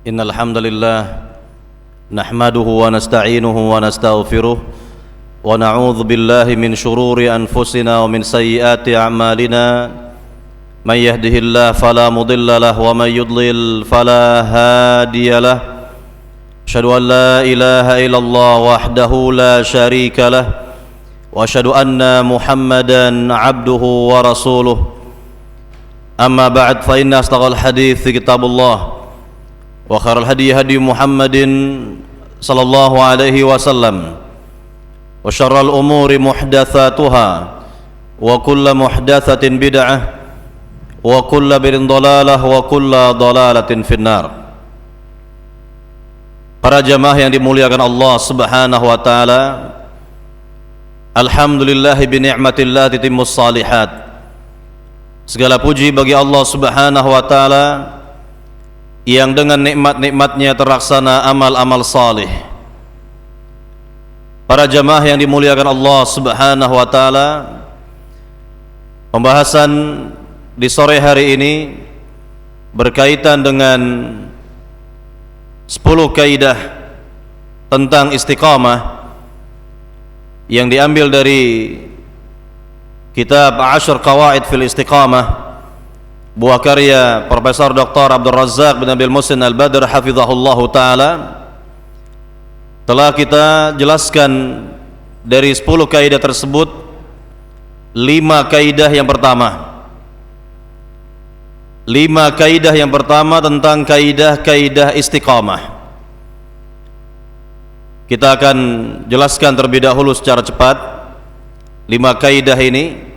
إن الحمد لله نحمده ونستعينه ونستغفره ونعوذ بالله من شرور أنفسنا ومن سيئات أعمالنا من يهده الله فلا مضل له ومن يضلل فلا هادي له أشهد أن لا إله إلا الله وحده لا شريك له وأشهد أن محمدا عبده ورسوله أما بعد فإن أصدق الحديث كتاب الله وخير الهدي هدي محمد صلى الله عليه وسلم وشر الأمور محدثاتها وكل محدثة بدعة وكل بدعة ضلالة وكل ضلالة في النار. Para jamaah yang dimuliakan Allah Subhanahu wa taala, alhamdulillah bi ni'matillah tatimmus shalihat. Segala puji bagi Allah Subhanahu wa taala yang dengan nikmat-nikmatnya terlaksana amal-amal salih. Para jamaah yang dimuliakan Allah Subhanahu wa taala, pembahasan di sore hari ini berkaitan dengan 10 kaidah tentang istiqamah yang diambil dari kitab Ashar Qawaid fil Istiqamah, buah karya Profesor Dr. Abdul Razak bin Abdul Muhsin Al-Badr hafizahullahu taala. Telah kita jelaskan dari 10 kaidah tersebut 5 kaidah yang pertama. 5 kaidah yang pertama tentang kaidah-kaidah istiqamah. Kita akan jelaskan terlebih dahulu secara cepat 5 kaidah ini.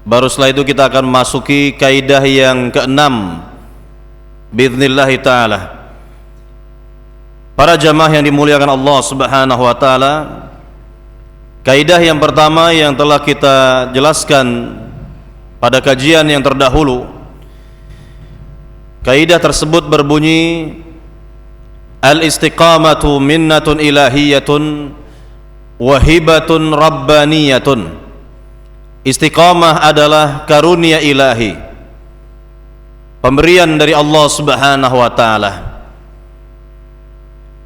Baru setelah itu kita akan masuki kaidah yang ke-6 biiznillah ta'ala. Para jamaah yang dimuliakan Allah Subhanahu wa taala, kaidah yang pertama yang telah kita jelaskan pada kajian yang terdahulu, kaidah tersebut berbunyi al-istiqamatu minnatun ilahiyatun wahibatun rabbaniyatun. Istiqamah adalah karunia ilahi, pemberian dari Allah Subhanahu wa taala.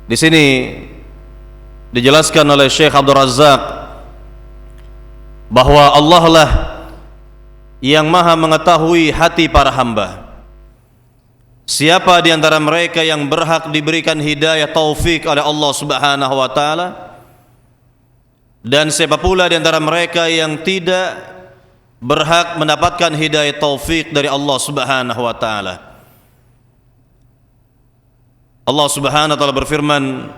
Di sini dijelaskan oleh Syekh Abdul Razak bahwa Allah lah yang maha mengetahui hati para hamba. Siapa di antara mereka yang berhak diberikan hidayah taufik oleh Allah Subhanahu wa taala, dan siapa pula di antara mereka yang tidak berhak mendapatkan hidayah taufik dari Allah Subhanahu wa taala. Allah Subhanahu wa taala berfirman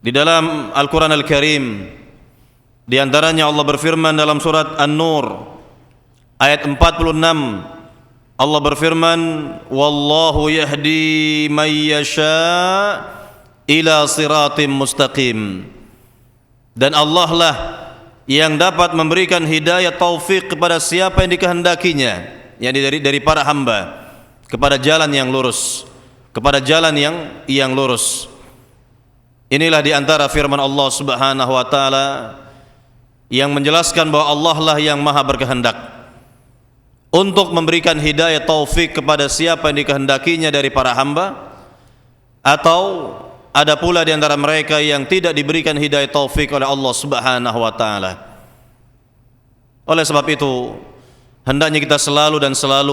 di dalam Al-Qur'an Al-Karim, di antaranya Allah berfirman dalam surat An-Nur ayat 46, Allah berfirman, wallahu yahdi man yasha ila siratim mustaqim. Dan Allah lah yang dapat memberikan hidayah taufik kepada siapa yang dikehendakinya, yakni dari para hamba, kepada jalan yang lurus, kepada jalan yang lurus. Inilah di antara firman Allah Subhanahu wa taala yang menjelaskan bahwa Allah lah yang maha berkehendak untuk memberikan hidayah taufik kepada siapa yang dikehendakinya dari para hamba, atau ada pula di antara mereka yang tidak diberikan hidayah taufik oleh Allah Subhanahu wa taala. Oleh sebab itu, hendaknya kita selalu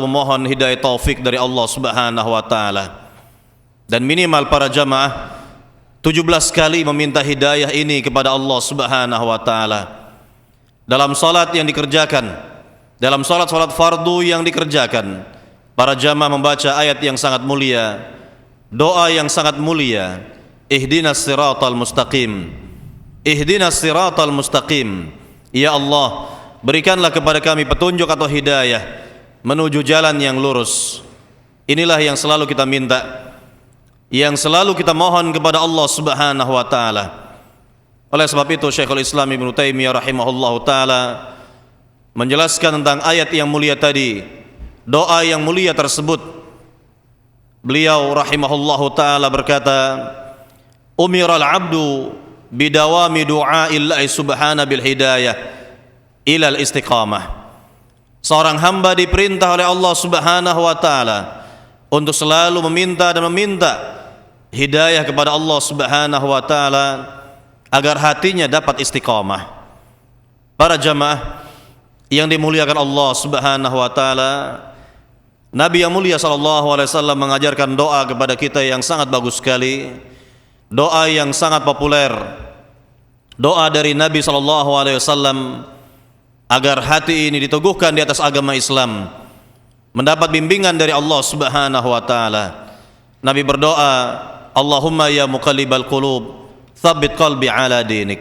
memohon hidayah taufik dari Allah Subhanahu wa taala. Dan minimal para jamaah 17 kali meminta hidayah ini kepada Allah Subhanahu wa taala. Dalam salat yang dikerjakan, dalam salat-salat fardu yang dikerjakan, para jamaah membaca ayat yang sangat mulia, doa yang sangat mulia, ihdinas siratal mustaqim, ihdinas siratal mustaqim. Ya Allah, berikanlah kepada kami petunjuk atau hidayah menuju jalan yang lurus. Inilah yang selalu kita minta, yang selalu kita mohon kepada Allah Subhanahu wa taala. Oleh sebab itu Syekhul Islam Ibnu Taimiyah rahimahullahu taala menjelaskan tentang ayat yang mulia tadi, doa yang mulia tersebut. Beliau rahimahullahu taala berkata, umiral abdu bidawami du'aillahi subhanahu bil hidayah ilal istiqamah. Seorang hamba diperintah oleh Allah Subhanahu wa taala untuk selalu meminta dan meminta hidayah kepada Allah Subhanahu wa taala agar hatinya dapat istiqamah. Para jamaah yang dimuliakan Allah Subhanahu wa taala, Nabi yang mulia sallallahu alaihi wasallam mengajarkan doa kepada kita yang sangat bagus sekali. Doa yang sangat populer. Doa dari Nabi sallallahu alaihi wasallam agar hati ini diteguhkan di atas agama Islam, mendapat bimbingan dari Allah Subhanahu wa taala. Nabi berdoa, Allahumma ya muqallibal qulub, tsabbit qalbi ala dinik.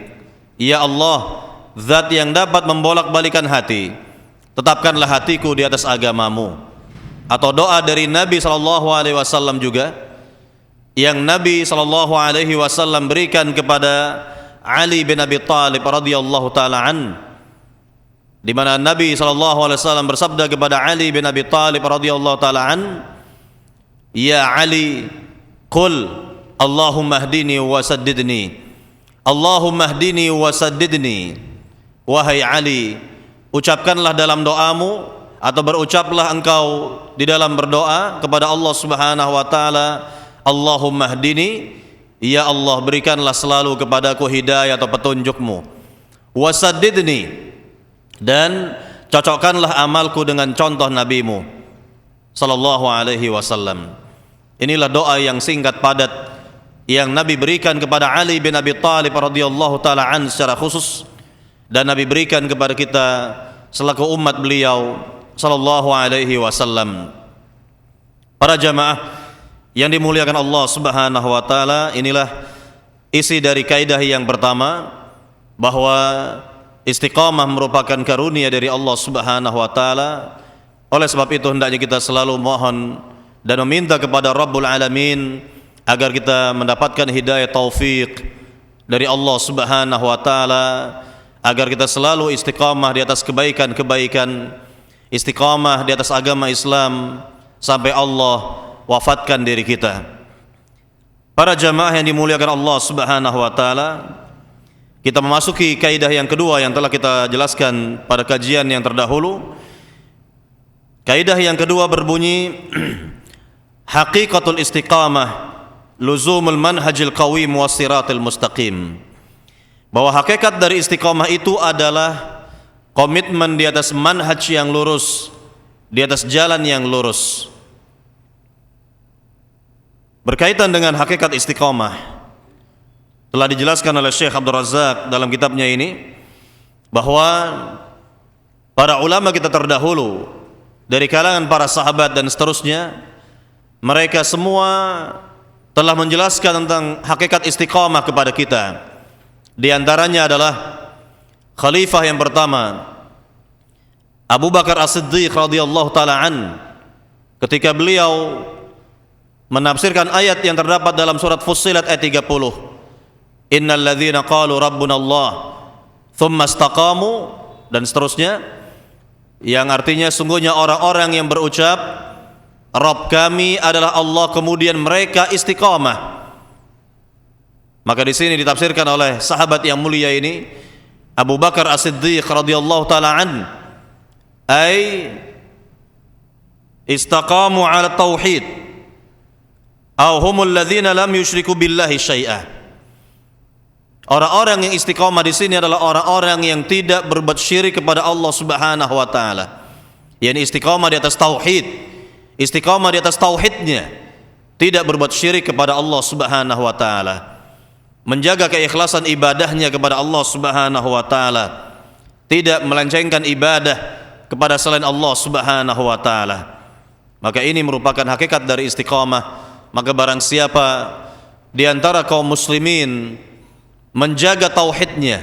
Ya Allah, zat yang dapat membolak-balikan hati, tetapkanlah hatiku di atas agamamu. Atau doa dari Nabi sallallahu alaihi wasallam juga yang Nabi sallallahu alaihi wasallam berikan kepada Ali bin Abi Thalib radhiyallahu taala an, di mana Nabi sallallahu alaihi wasallam bersabda kepada Ali bin Abi Thalib radhiyallahu taala an, "Ya Ali, qul Allahumma hdini wa saddidni. Allahumma hdini wa saddidni." Wahai Ali, ucapkanlah dalam doamu atau berucaplah engkau di dalam berdoa kepada Allah Subhanahu wa taala, Allahumma hdini, ya Allah berikanlah selalu kepadaku hidayah atau petunjukmu. Wasaddidni, dan cocokkanlah amalku dengan contoh nabimu sallallahu alaihi wasallam. Inilah doa yang singkat padat yang Nabi berikan kepada Ali bin Abi Thalib radhiyallahu taala an secara khusus, dan Nabi berikan kepada kita selaku umat beliau sallallahu alaihi wasallam. Para jamaah yang dimuliakan Allah Subhanahu wa taala, inilah isi dari kaidah yang pertama, bahwa istiqamah merupakan karunia dari Allah Subhanahu wa taala. Oleh sebab itu hendaknya kita selalu mohon dan meminta kepada Rabbul Alamin agar kita mendapatkan hidayah taufik dari Allah Subhanahu wa taala, agar kita selalu istiqamah di atas kebaikan-kebaikan, istiqamah di atas agama Islam sampai Allah wafatkan diri kita. Para jamaah yang dimuliakan Allah Subhanahu wa taala, kita memasuki kaidah yang kedua yang telah kita jelaskan pada kajian yang terdahulu. Kaidah yang kedua berbunyi haqiqatul istiqamah luzumul manhajil qawim wassiratil mustaqim. Bahwa hakikat dari istiqamah itu adalah komitmen di atas manhaj yang lurus, di atas jalan yang lurus. Berkaitan dengan hakikat istiqamah, telah dijelaskan oleh Syekh Abdul Razak dalam kitabnya ini, bahwa para ulama kita terdahulu dari kalangan para sahabat dan seterusnya, mereka semua telah menjelaskan tentang hakikat istiqamah kepada kita. Di antaranya adalah khalifah yang pertama, Abu Bakar As-Siddiq radhiyallahu taala an, ketika beliau menafsirkan ayat yang terdapat dalam surat Fussilat ayat 30, innal ladzina qalu rabbuna Allah tsumma istaqamu, dan seterusnya, yang artinya sungguhnya orang-orang yang berucap Rabb kami adalah Allah, kemudian mereka istiqamah. Maka di sini ditafsirkan oleh sahabat yang mulia ini, Abu Bakar As-Siddiq radhiyallahu taala an, ay istaqamu ala tauhid aw humul ladzina lam yusyriku billahi syai'a. Orang-orang yang istiqamah di sini adalah orang-orang yang tidak berbuat syirik kepada Allah Subhanahu wa taala. Yani istiqamah di atas tauhid, istiqamah di atas tauhidnya, tidak berbuat syirik kepada Allah Subhanahu wa taala, menjaga keikhlasan ibadahnya kepada Allah Subhanahu wa taala, tidak melencengkan ibadah kepada selain Allah Subhanahu wa taala. Maka ini merupakan hakikat dari istiqamah. Maka barang siapa di antara kaum muslimin menjaga tauhidnya,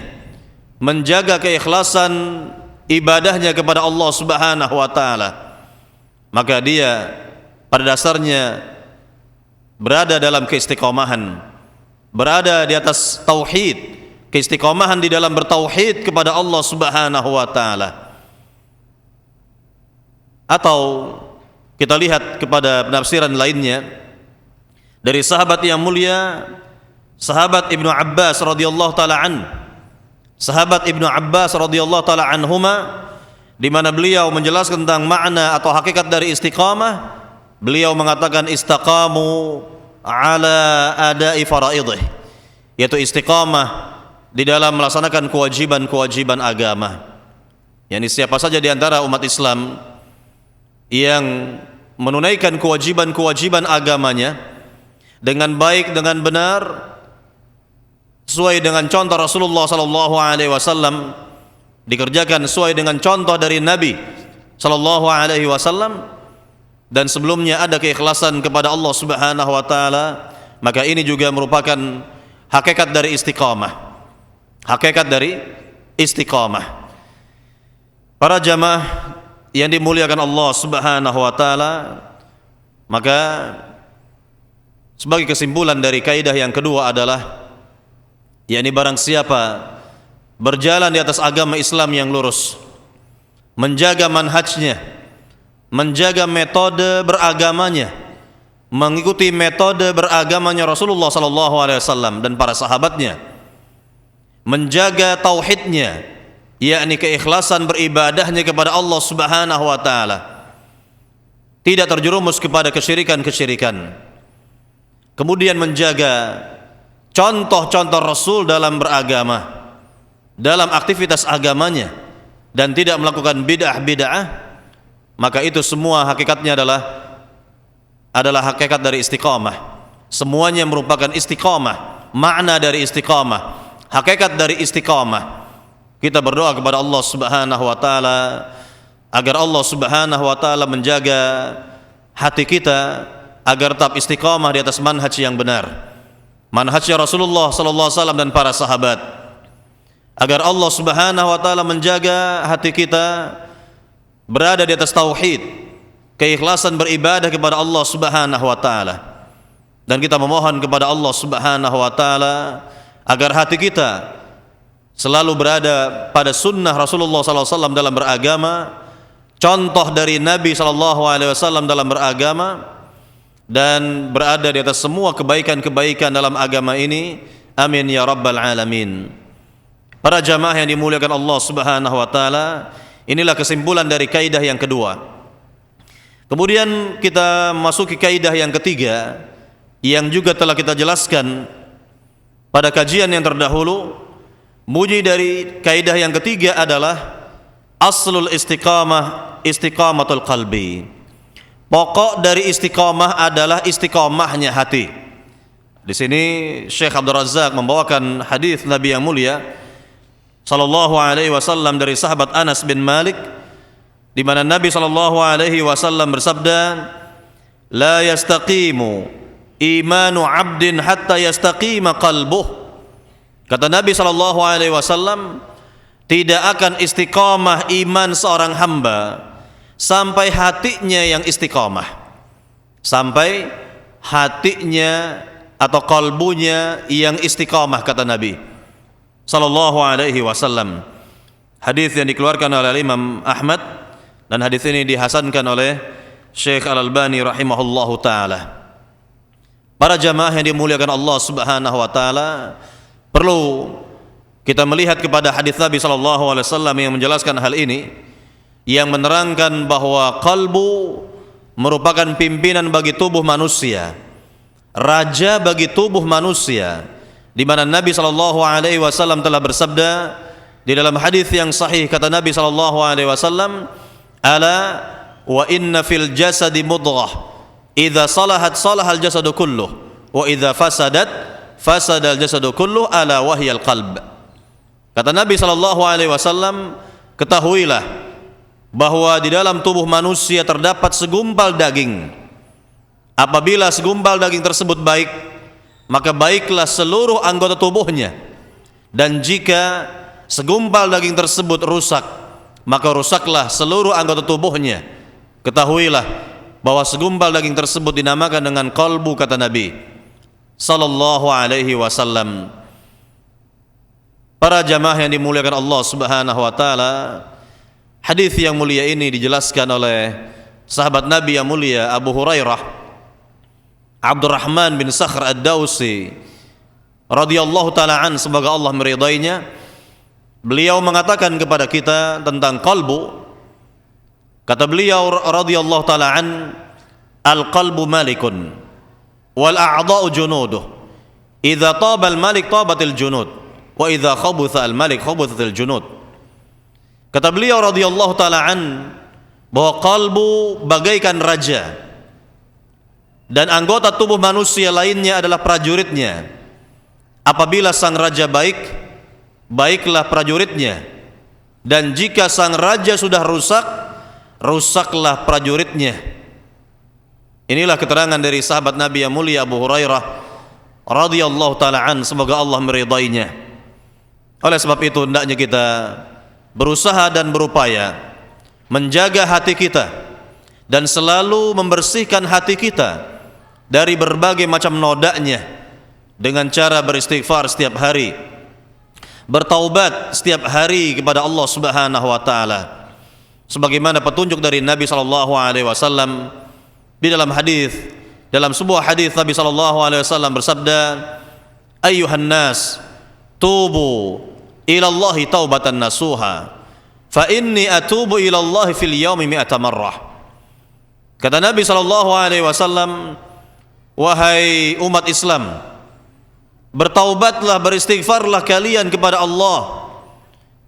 menjaga keikhlasan ibadahnya kepada Allah Subhanahu wa taala, maka dia pada dasarnya berada dalam keistiqomahan, berada di atas tauhid, keistiqomahan di dalam bertauhid kepada Allah Subhanahu wa taala. Atau kita lihat kepada penafsiran lainnya dari sahabat yang mulia, sahabat Ibnu Abbas radhiyallahu taala an, sahabat Ibnu Abbas radhiyallahu taala anhuma, di mana beliau menjelaskan tentang makna atau hakikat dari istiqamah. beliau mengatakan istaqamu ala ada'i faraidih, yaitu istiqamah di dalam melaksanakan kewajiban-kewajiban agama. Yani siapa saja di antara umat Islam yang menunaikan kewajiban-kewajiban agamanya dengan baik, dengan benar, sesuai dengan contoh Rasulullah sallallahu alaihi wasallam, dikerjakan sesuai dengan contoh dari Nabi sallallahu alaihi wasallam, dan sebelumnya ada keikhlasan kepada Allah Subhanahu wa taala, maka ini juga merupakan hakikat dari istiqamah. Hakikat dari istiqamah. Para jamaah yang dimuliakan Allah Subhanahu wa taala, maka sebagai kesimpulan dari kaidah yang kedua adalah, yakni barang siapa berjalan di atas agama Islam yang lurus, menjaga manhajnya, menjaga metode beragamanya, mengikuti metode beragamanya Rasulullah sallallahu alaihi wasallam dan para sahabatnya, menjaga tauhidnya, yakni keikhlasan beribadahnya kepada Allah Subhanahu wa taala, tidak terjerumus kepada kesyirikan-kesyirikan, kemudian menjaga contoh-contoh Rasul dalam beragama, dalam aktivitas agamanya, dan tidak melakukan bid'ah-bid'ah, maka itu semua hakikatnya adalah hakikat dari istiqamah. Semuanya merupakan istiqamah, makna dari istiqamah, hakikat dari istiqamah. Kita berdoa kepada Allah Subhanahu wa taala agar Allah Subhanahu wa taala menjaga hati kita agar tetap istiqamah di atas manhaj yang benar, manhajnya Rasulullah sallallahu alaihi wasallam dan para sahabat. Agar Allah Subhanahu wa taala menjaga hati kita berada di atas tauhid, keikhlasan beribadah kepada Allah Subhanahu wa taala. Dan kita memohon kepada Allah Subhanahu wa taala agar hati kita selalu berada pada sunnah Rasulullah sallallahu alaihi wasallam dalam beragama, contoh dari Nabi sallallahu alaihi wasallam dalam beragama, dan berada di atas semua kebaikan-kebaikan dalam agama ini. Amin ya rabbal alamin. Para jamaah yang dimuliakan Allah Subhanahu wa taala, inilah kesimpulan dari kaidah yang kedua. Kemudian kita masuki kaidah yang ketiga yang juga telah kita jelaskan pada kajian yang terdahulu. Bunyi dari kaidah yang ketiga adalah aslul istiqamah istiqamatul qalbi. Pokok dari istiqamah adalah istiqamahnya hati. Di sini Syekh Abdul Razak membawakan hadis Nabi yang mulia sallallahu alaihi wasallam dari sahabat Anas bin Malik, di mana Nabi sallallahu alaihi wasallam bersabda, "La yastaqimu imanu 'abdin hatta yastaqima qalbuh." Kata Nabi sallallahu alaihi wasallam, tidak akan istiqamah iman seorang hamba sampai hatinya yang istiqamah, sampai hatinya atau kalbunya yang istiqamah, kata Nabi sallallahu alaihi wasallam. Hadis yang dikeluarkan oleh Imam Ahmad, dan hadis ini dihasankan oleh Syekh Al-Albani rahimahullahu taala. Para jamaah yang dimuliakan Allah Subhanahu wa taala, perlu kita melihat kepada hadis Nabi sallallahu alaihi wasallam yang menjelaskan hal ini, yang menerangkan bahwa kalbu merupakan pimpinan bagi tubuh manusia, raja bagi tubuh manusia, di mana Nabi sallallahu alaihi wasallam telah bersabda di dalam hadis yang sahih, kata Nabi sallallahu alaihi wasallam, "Ala wa inna fil jasadi mudghah, idza salahat salahal jasadu kulluh, wa idza fasadat fasadal jasadu kulluh, ala wahyal qalb." Kata Nabi sallallahu alaihi wasallam, ketahuilah bahwa di dalam tubuh manusia terdapat segumpal daging. Apabila segumpal daging tersebut baik, maka baiklah seluruh anggota tubuhnya, dan jika segumpal daging tersebut rusak, maka rusaklah seluruh anggota tubuhnya. Ketahuilah bahwa segumpal daging tersebut dinamakan dengan qalbu, kata Nabi sallallahu alaihi wasallam. Para jamaah yang dimuliakan Allah Subhanahu wa taala, hadis yang mulia ini dijelaskan oleh sahabat Nabi yang mulia Abu Hurairah Abdurrahman bin Sakhr Ad-Dawsi radhiyallahu taala an, semoga Allah meridainya. Beliau mengatakan kepada kita tentang kalbu. Kata beliau radhiyallahu taala an, al-qalbu malikun wal a'dha'u junuduh. Idza taba al-malik tabatil junud wa idza khabutha al-malik khabuthatil junud. Kata beliau radhiyallahu taala an, bahwa kalbu bagaikan raja dan anggota tubuh manusia lainnya adalah prajuritnya. Apabila sang raja baik, baiklah prajuritnya, dan jika sang raja sudah rusak, rusaklah prajuritnya. Inilah keterangan dari sahabat Nabi yang mulia Abu Hurairah radhiyallahu taala an, semoga Allah meridainya. Oleh sebab itu hendaknya kita berusaha dan berupaya menjaga hati kita dan selalu membersihkan hati kita dari berbagai macam nodanya dengan cara beristighfar setiap hari, bertaubat setiap hari kepada Allah Subhanahu wa taala. Sebagaimana petunjuk dari Nabi sallallahu alaihi wasallam di dalam sebuah hadis Nabi sallallahu alaihi wasallam bersabda, "Ayyuhan nas, tubu ila Allah taubatan nasuha, fa inni atubu ila Allah fil yaumi mi'ata marrah." Kata Nabi sallallahu alaihi wasallam, wahai umat Islam, bertaubatlah, beristighfarlah kalian kepada Allah,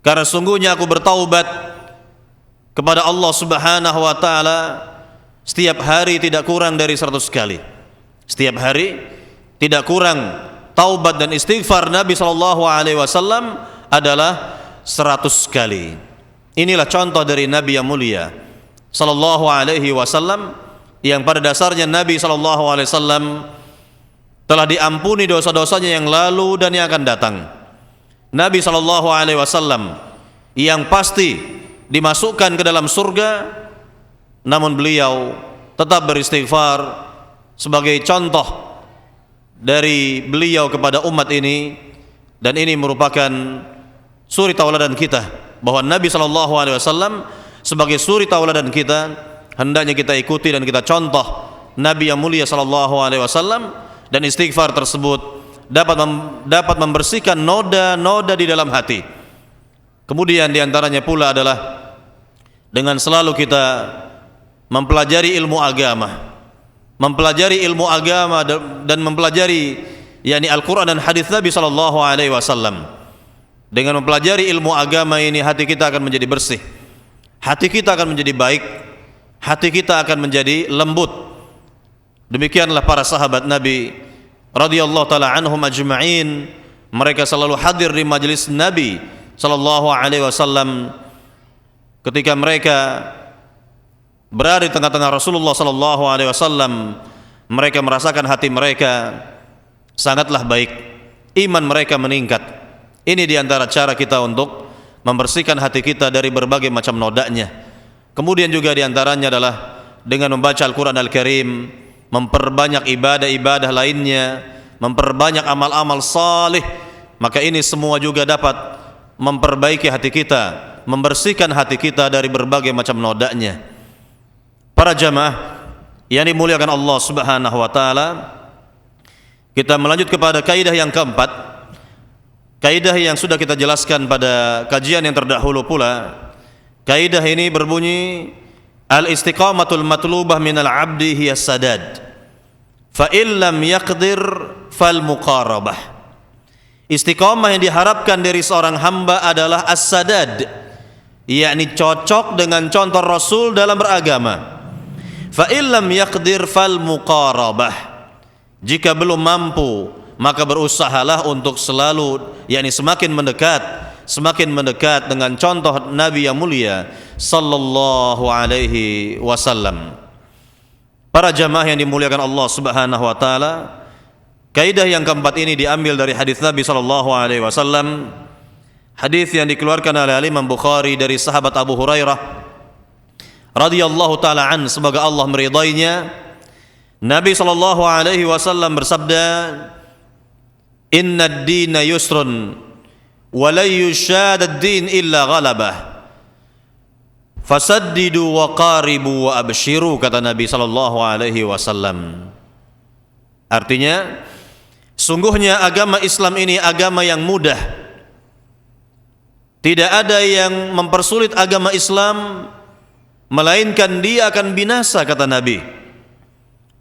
karena sungguhnya aku bertaubat kepada Allah Subhanahu wa taala setiap hari tidak kurang dari 100 kali. Setiap hari tidak kurang taubat dan istighfar Nabi sallallahu alaihi wasallam adalah 100 kali. Inilah contoh dari Nabi yang mulia sallallahu alaihi wasallam, yang pada dasarnya Nabi sallallahu alaihi wasallam telah diampuni dosa-dosanya yang lalu dan yang akan datang. Nabi sallallahu alaihi wasallam yang pasti dimasukkan ke dalam surga, namun beliau tetap beristighfar sebagai contoh dari beliau kepada umat ini, dan ini merupakan suri tauladan kita bahwa Nabi sallallahu alaihi wasallam sebagai suri tauladan kita hendaknya kita ikuti dan kita contoh Nabi yang mulia sallallahu alaihi wasallam, dan istighfar tersebut dapat membersihkan noda-noda di dalam hati. Kemudian diantaranya pula adalah dengan selalu kita mempelajari ilmu agama, dan mempelajari yakni Al-Quran dan hadis Nabi sallallahu alaihi wasallam. Dengan mempelajari ilmu agama ini, hati kita akan menjadi bersih, hati kita akan menjadi baik, hati kita akan menjadi lembut. Demikianlah para sahabat Nabi radhiyallahu taala anhum ajma'in, mereka selalu hadir di majelis Nabi sallallahu alaihi wasallam ketika mereka berada di tengah-tengah Rasulullah sallallahu alaihi wasallam. Mereka merasakan hati mereka sangatlah baik, iman mereka meningkat. Ini diantara cara kita untuk membersihkan hati kita dari berbagai macam nodanya. Kemudian juga diantaranya adalah dengan membaca Al-Quran Al-Karim, memperbanyak ibadah-ibadah lainnya, memperbanyak amal-amal salih. Maka ini semua juga dapat memperbaiki hati kita, membersihkan hati kita dari berbagai macam nodanya. Para jamaah yang dimuliakan Allah Subhanahu wa taala, kita melanjut kepada kaidah yang keempat. Kaidah yang sudah kita jelaskan pada kajian yang terdahulu pula. Kaidah ini berbunyi, al-istiqamatul matlubah minal abdi hiya sadad, fa illam yaqdir fal muqarabah. Istiqamah yang diharapkan dari seorang hamba adalah as-sadad, yakni cocok dengan contoh Rasul dalam beragama. Fa illam yaqdir fal muqarabah. Jika belum mampu, maka berusahalah untuk selalu yakni semakin mendekat dengan contoh Nabi yang mulia sallallahu alaihi wasallam. Para jamaah yang dimuliakan Allah Subhanahu wa taala, kaidah yang keempat ini diambil dari hadis Nabi sallallahu alaihi wasallam, hadis yang dikeluarkan oleh Imam Bukhari dari sahabat Abu Hurairah radhiyallahu taala an, semoga Allah meridainya. Nabi sallallahu alaihi wasallam bersabda, "Inna ad-dina yusrun wa la yushad ad-din illa ghalabah. Fasaddidu wa qaribu wa abshiru," kata Nabi sallallahu alaihi wasallam. Artinya, sungguhnya agama Islam ini agama yang mudah. Tidak ada yang mempersulit agama Islam, melainkan dia akan binasa, kata Nabi.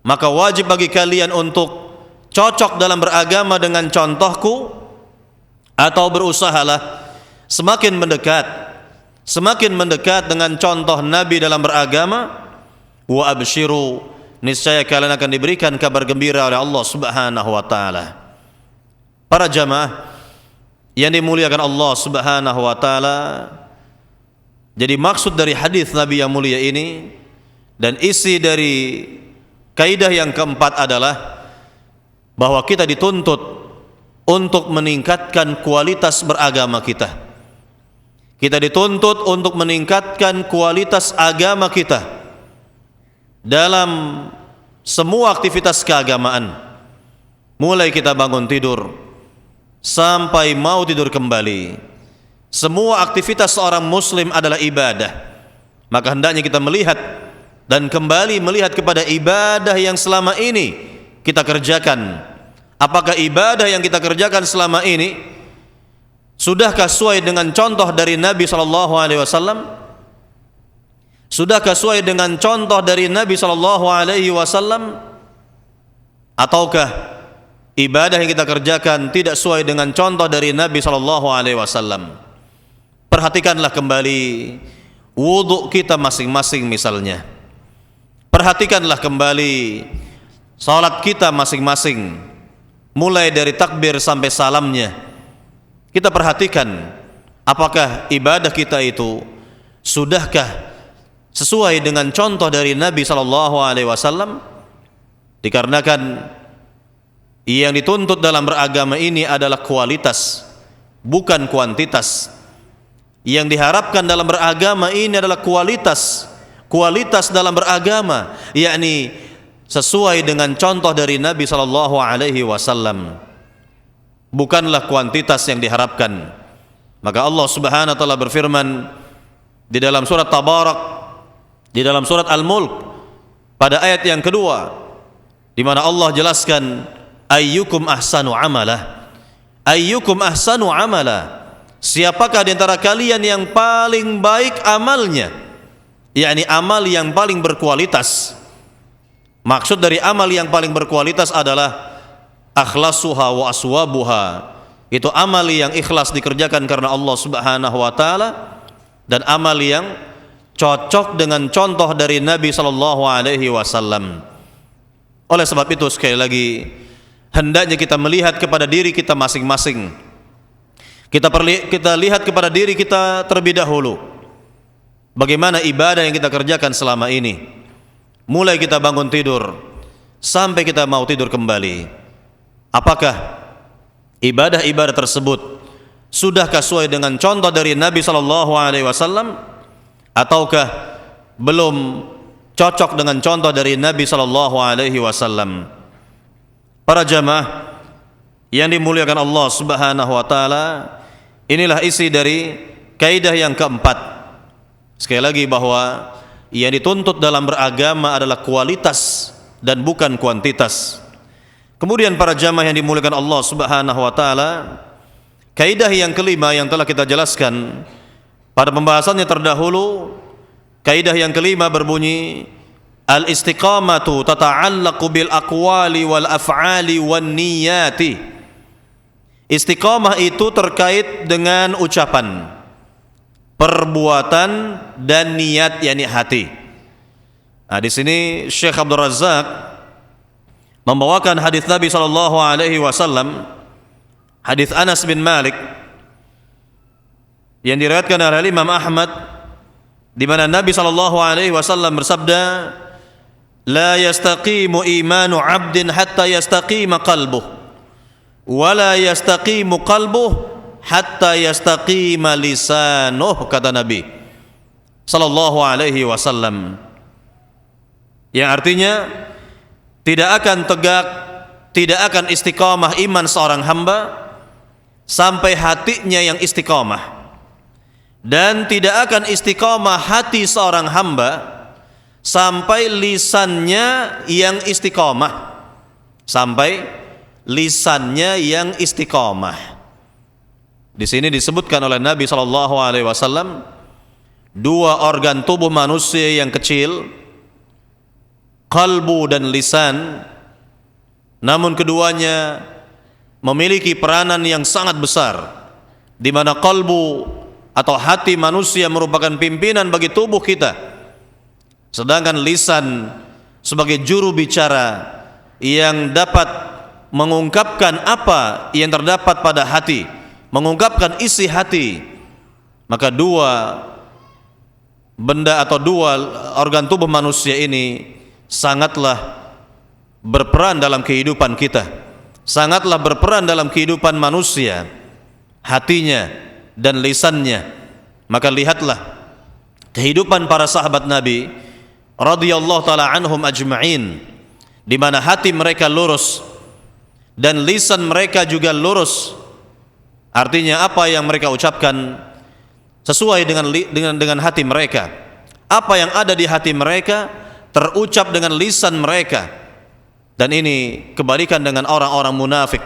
maka wajib bagi kalian untuk cocok dalam beragama dengan contohku, atau berusahalah semakin mendekat dengan contoh Nabi dalam beragama. Wa abshiru, niscaya kalian akan diberikan kabar gembira oleh Allah Subhanahu wa taala. Para jamaah yang dimuliakan Allah Subhanahu wa taala, jadi maksud dari hadis Nabi yang mulia ini dan isi dari kaidah yang keempat adalah bahwa kita dituntut untuk meningkatkan kualitas beragama kita. Kita dituntut untuk meningkatkan kualitas agama kita dalam semua aktivitas keagamaan. Mulai kita bangun tidur sampai mau tidur kembali, semua aktivitas seorang muslim adalah ibadah. Maka hendaknya kita melihat dan kembali melihat kepada ibadah yang selama ini kita kerjakan. Apakah ibadah yang kita kerjakan selama ini sudahkah sesuai dengan contoh dari Nabi SAW? Sudahkah sesuai dengan contoh dari Nabi SAW? Ataukah ibadah yang kita kerjakan tidak sesuai dengan contoh dari Nabi SAW? Perhatikanlah kembali wudhu kita masing-masing misalnya. Perhatikanlah kembali salat kita masing-masing, mulai dari takbir sampai salamnya. Kita perhatikan apakah ibadah kita itu sudahkah sesuai dengan contoh dari Nabi SAW. Dikarenakan yang dituntut dalam beragama ini adalah kualitas, bukan kuantitas. Yang diharapkan dalam beragama ini adalah kualitas dalam beragama, yakni sesuai dengan contoh dari Nabi SAW. Bukanlah kuantitas yang diharapkan. Maka Allah Subhanahu wa taala berfirman di dalam surat Tabarak, di dalam surat Al-Mulk pada ayat yang kedua, di mana Allah jelaskan ayyukum ahsanu amala. Ayyukum ahsanu amala, siapakah di antara kalian yang paling baik amalnya, yakni amal yang paling berkualitas. Maksud dari amal yang paling berkualitas adalah akhlasuha wa aswabuha, itu amal yang ikhlas dikerjakan karena Allah Subhanahu wa taala, dan amal yang cocok dengan contoh dari Nabi sallallahu alaihi wasallam. Oleh sebab itu sekali lagi hendaknya kita melihat kepada diri kita masing-masing. Kita lihat kepada diri kita terlebih dahulu. Bagaimana ibadah yang kita kerjakan selama ini, mulai kita bangun tidur sampai kita mau tidur kembali. Apakah ibadah-ibadah tersebut sudahkah sesuai dengan contoh dari Nabi SAW, ataukah belum cocok dengan contoh dari Nabi SAW? Para jamaah yang dimuliakan Allah Subhanahu wa taala, inilah isi dari kaidah yang keempat. Sekali lagi bahwa yang dituntut dalam beragama adalah kualitas dan bukan kuantitas. Kemudian para jamaah yang dimuliakan Allah Subhanahu wa taala, kaidah yang kelima yang telah kita jelaskan pada pembahasannya terdahulu, kaidah yang kelima berbunyi al-istiqamatu tata'allaqu bil aqwali wal af'ali wan niyati. Istiqamah itu terkait dengan ucapan, perbuatan dan niat, yakni hati. Nah, di sini Syekh Abdul Razak membawakan hadis Nabi sallallahu alaihi wasallam, hadis Anas bin Malik yang diriwayatkan oleh Imam Ahmad, di mana Nabi sallallahu alaihi wasallam bersabda, "La yastaqimu imanu 'abdin hatta yastaqima qalbuh, wa la yastaqimu qalbuh hatta yastaqima lisanuh," kata Nabi sallallahu alaihi wasallam. Yang artinya tidak akan tegak, tidak akan istiqamah iman seorang hamba sampai hatinya yang istiqamah, dan tidak akan istiqamah hati seorang hamba sampai lisannya yang istiqamah, sampai lisannya yang istiqamah. Di sini disebutkan oleh Nabi SAW dua organ tubuh manusia yang kecil, qalbu dan lisan, namun keduanya memiliki peranan yang sangat besar, di mana qalbu atau hati manusia merupakan pimpinan bagi tubuh kita, sedangkan lisan sebagai juru bicara yang dapat mengungkapkan apa yang terdapat pada hati, mengungkapkan isi hati. Maka dua benda atau dua organ tubuh manusia ini sangatlah berperan dalam kehidupan kita, sangatlah berperan dalam kehidupan manusia, hatinya dan lisannya. Maka lihatlah kehidupan para sahabat Nabi radhiyallahu taala anhum ajma'in, di mana hati mereka lurus dan lisan mereka juga lurus. Artinya apa yang mereka ucapkan sesuai dengan hati mereka. Apa yang ada di hati mereka terucap dengan lisan mereka. Dan ini kebalikan dengan orang-orang munafik.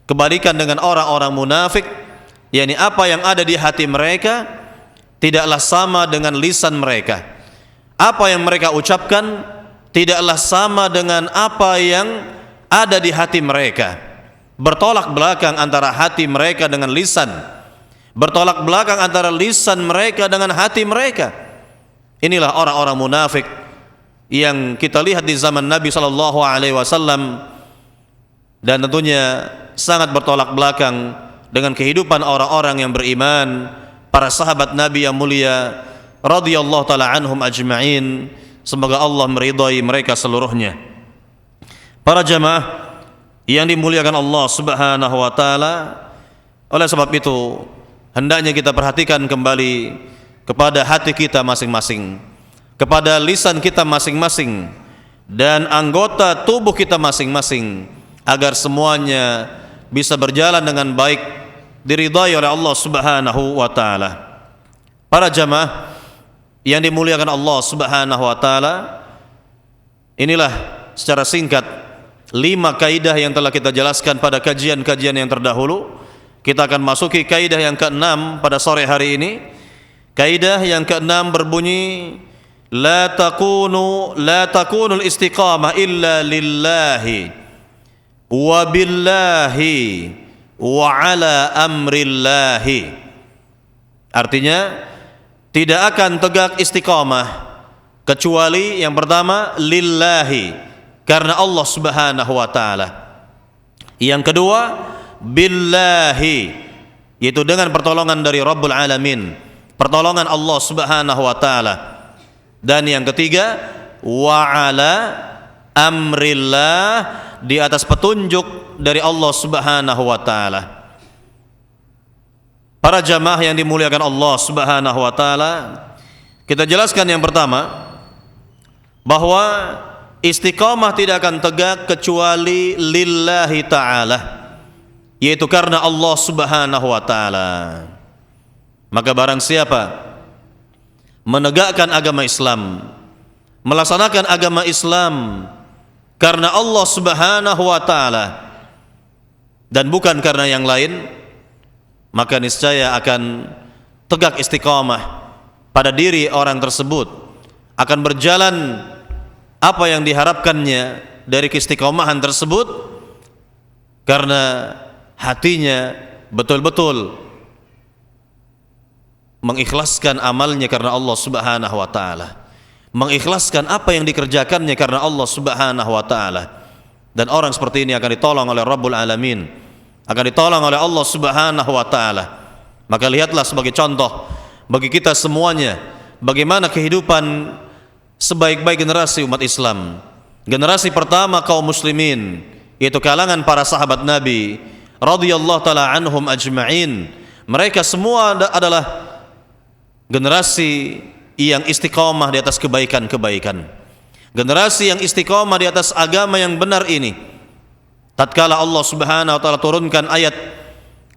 Kebalikan dengan orang-orang munafik, yakni apa yang ada di hati mereka tidaklah sama dengan lisan mereka. Apa yang mereka ucapkan tidaklah sama dengan apa yang ada di hati mereka. Bertolak belakang antara hati mereka dengan lisan, bertolak belakang antara lisan mereka dengan hati mereka. Inilah orang-orang munafik yang kita lihat di zaman Nabi SAW, dan tentunya sangat bertolak belakang dengan kehidupan orang-orang yang beriman, para sahabat Nabi yang mulia radhiyallahu taala anhum ajma'in. Semoga Allah meridai mereka seluruhnya. Para jamaah yang dimuliakan Allah Subhanahu wa taala, oleh sebab itu hendaknya kita perhatikan kembali kepada hati kita masing-masing, kepada lisan kita masing-masing, dan anggota tubuh kita masing-masing, agar semuanya bisa berjalan dengan baik, diridai oleh Allah Subhanahu wa taala. Para jamaah yang dimuliakan Allah Subhanahu wa taala, inilah secara singkat 5 kaidah yang telah kita jelaskan pada kajian-kajian yang terdahulu. Kita akan masuki kaidah yang ke-6 pada sore hari ini. Kaidah yang ke-6 berbunyi, la takunu al-istiqamah illa lillahi wa billahi wa ala amrillahi. Artinya, tidak akan tegak istiqamah kecuali yang pertama lillahi, karena Allah Subhanahu wa taala. Yang kedua billahi, yaitu dengan pertolongan dari Rabbul Alamin, pertolongan Allah Subhanahu wa taala. Dan yang ketiga wa ala amrillah, di atas petunjuk dari Allah Subhanahu wa taala. Para jamaah yang dimuliakan Allah Subhanahu wa taala, kita jelaskan yang pertama bahwa istiqamah tidak akan tegak kecuali lillahi ta'ala, yaitu karena Allah Subhanahu wa ta'ala. Maka barang siapa menegakkan agama Islam, melaksanakan agama Islam karena Allah Subhanahu wa ta'ala dan bukan karena yang lain, maka niscaya akan tegak istiqamah pada diri orang tersebut, akan berjalan apa yang diharapkannya dari keistiqomahan tersebut, karena hatinya betul-betul mengikhlaskan amalnya karena Allah Subhanahu wa taala, mengikhlaskan apa yang dikerjakannya karena Allah Subhanahu wa taala. Dan orang seperti ini akan ditolong oleh Rabbul Alamin, akan ditolong oleh Allah Subhanahu wa taala. Maka lihatlah sebagai contoh bagi kita semuanya bagaimana kehidupan sebaik-baik generasi umat Islam. Generasi pertama kaum muslimin, yaitu kalangan para sahabat Nabi radhiyallahu taala anhum ajma'in. Mereka semua adalah generasi yang istiqamah di atas kebaikan-kebaikan, generasi yang istiqamah di atas agama yang benar ini. Tatkala Allah Subhanahu wa taala turunkan ayat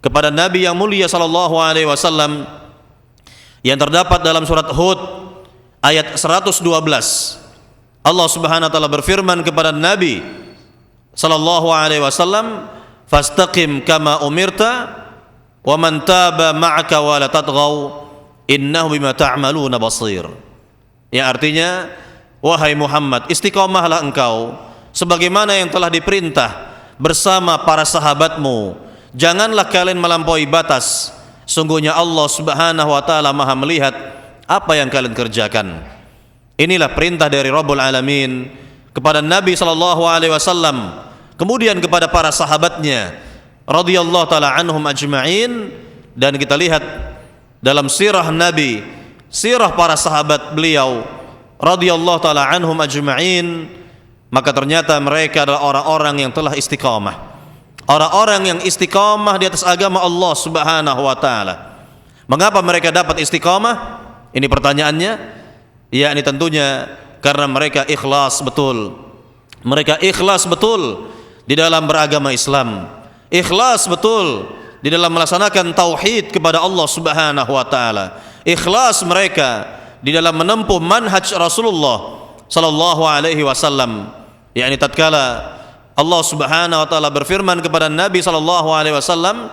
kepada Nabi yang mulia sallallahu alaihi wasallam yang terdapat dalam surat Hud ayat 112, Allah Subhanahu wa taala berfirman kepada Nabi sallallahu alaihi wasallam, fastaqim kama umirta wa man taba ma'aka wa la tatghaw innahu bima ta'maluna basir. Yang artinya, wahai Muhammad, istiqomahlah engkau sebagaimana yang telah diperintah bersama para sahabatmu. Janganlah kalian melampaui batas. Sungguhnya Allah Subhanahu wa taala Maha melihat apa yang kalian kerjakan. Inilah perintah dari Rabbul Alamin kepada Nabi sallallahu alaihi wasallam, kemudian kepada para sahabatnya radhiyallahu taala anhum ajma'in. Dan kita lihat dalam sirah Nabi, sirah para sahabat beliau radhiyallahu taala anhum ajma'in, maka ternyata mereka adalah orang-orang yang telah istiqamah, orang-orang yang istiqamah di atas agama Allah Subhanahu wa taala. Mengapa mereka dapat istiqamah? Ini pertanyaannya. Yakni tentunya karena mereka ikhlas betul. Mereka ikhlas betul di dalam beragama Islam, ikhlas betul di dalam melaksanakan tauhid kepada Allah Subhanahu wa taala, ikhlas mereka di dalam menempuh manhaj Rasulullah sallallahu alaihi wasallam. Yakni tatkala Allah Subhanahu wa taala berfirman kepada Nabi sallallahu alaihi wasallam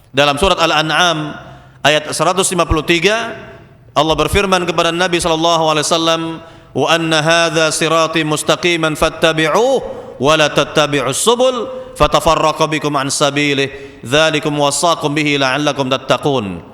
dalam surat Al-An'am ayat 153, Allah berfirman kepada Nabi sallallahu alaihi wasallam, "Wa anna hadza sirati mustaqiman fattabi'uhu wa la tattabi'us subul fatafarraqa bikum an sabilihi dzalikum wasaqum bihi la'allakum tattaqun."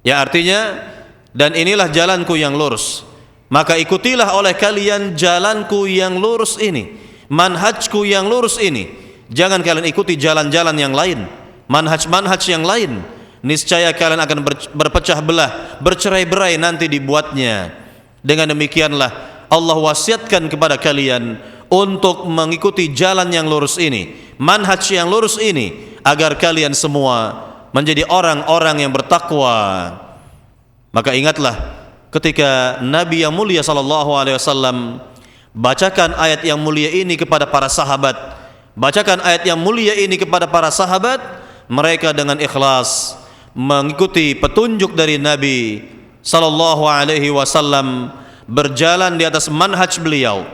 Ya, artinya, dan inilah jalanku yang lurus, maka ikutilah oleh kalian jalanku yang lurus ini, manhajku yang lurus ini. Jangan kalian ikuti jalan-jalan yang lain, manhaj-manhaj yang lain. Niscaya kalian akan berpecah belah, bercerai-berai nanti dibuatnya. Dengan demikianlah Allah wasiatkan kepada kalian untuk mengikuti jalan yang lurus ini, manhaj yang lurus ini, agar kalian semua menjadi orang-orang yang bertakwa. Maka ingatlah ketika Nabi yang mulia sallallahu alaihi wasallam bacakan ayat yang mulia ini kepada para sahabat, bacakan ayat yang mulia ini kepada para sahabat, mereka dengan ikhlas mengikuti petunjuk dari Nabi sallallahu alaihi wasallam, berjalan di atas manhaj beliau,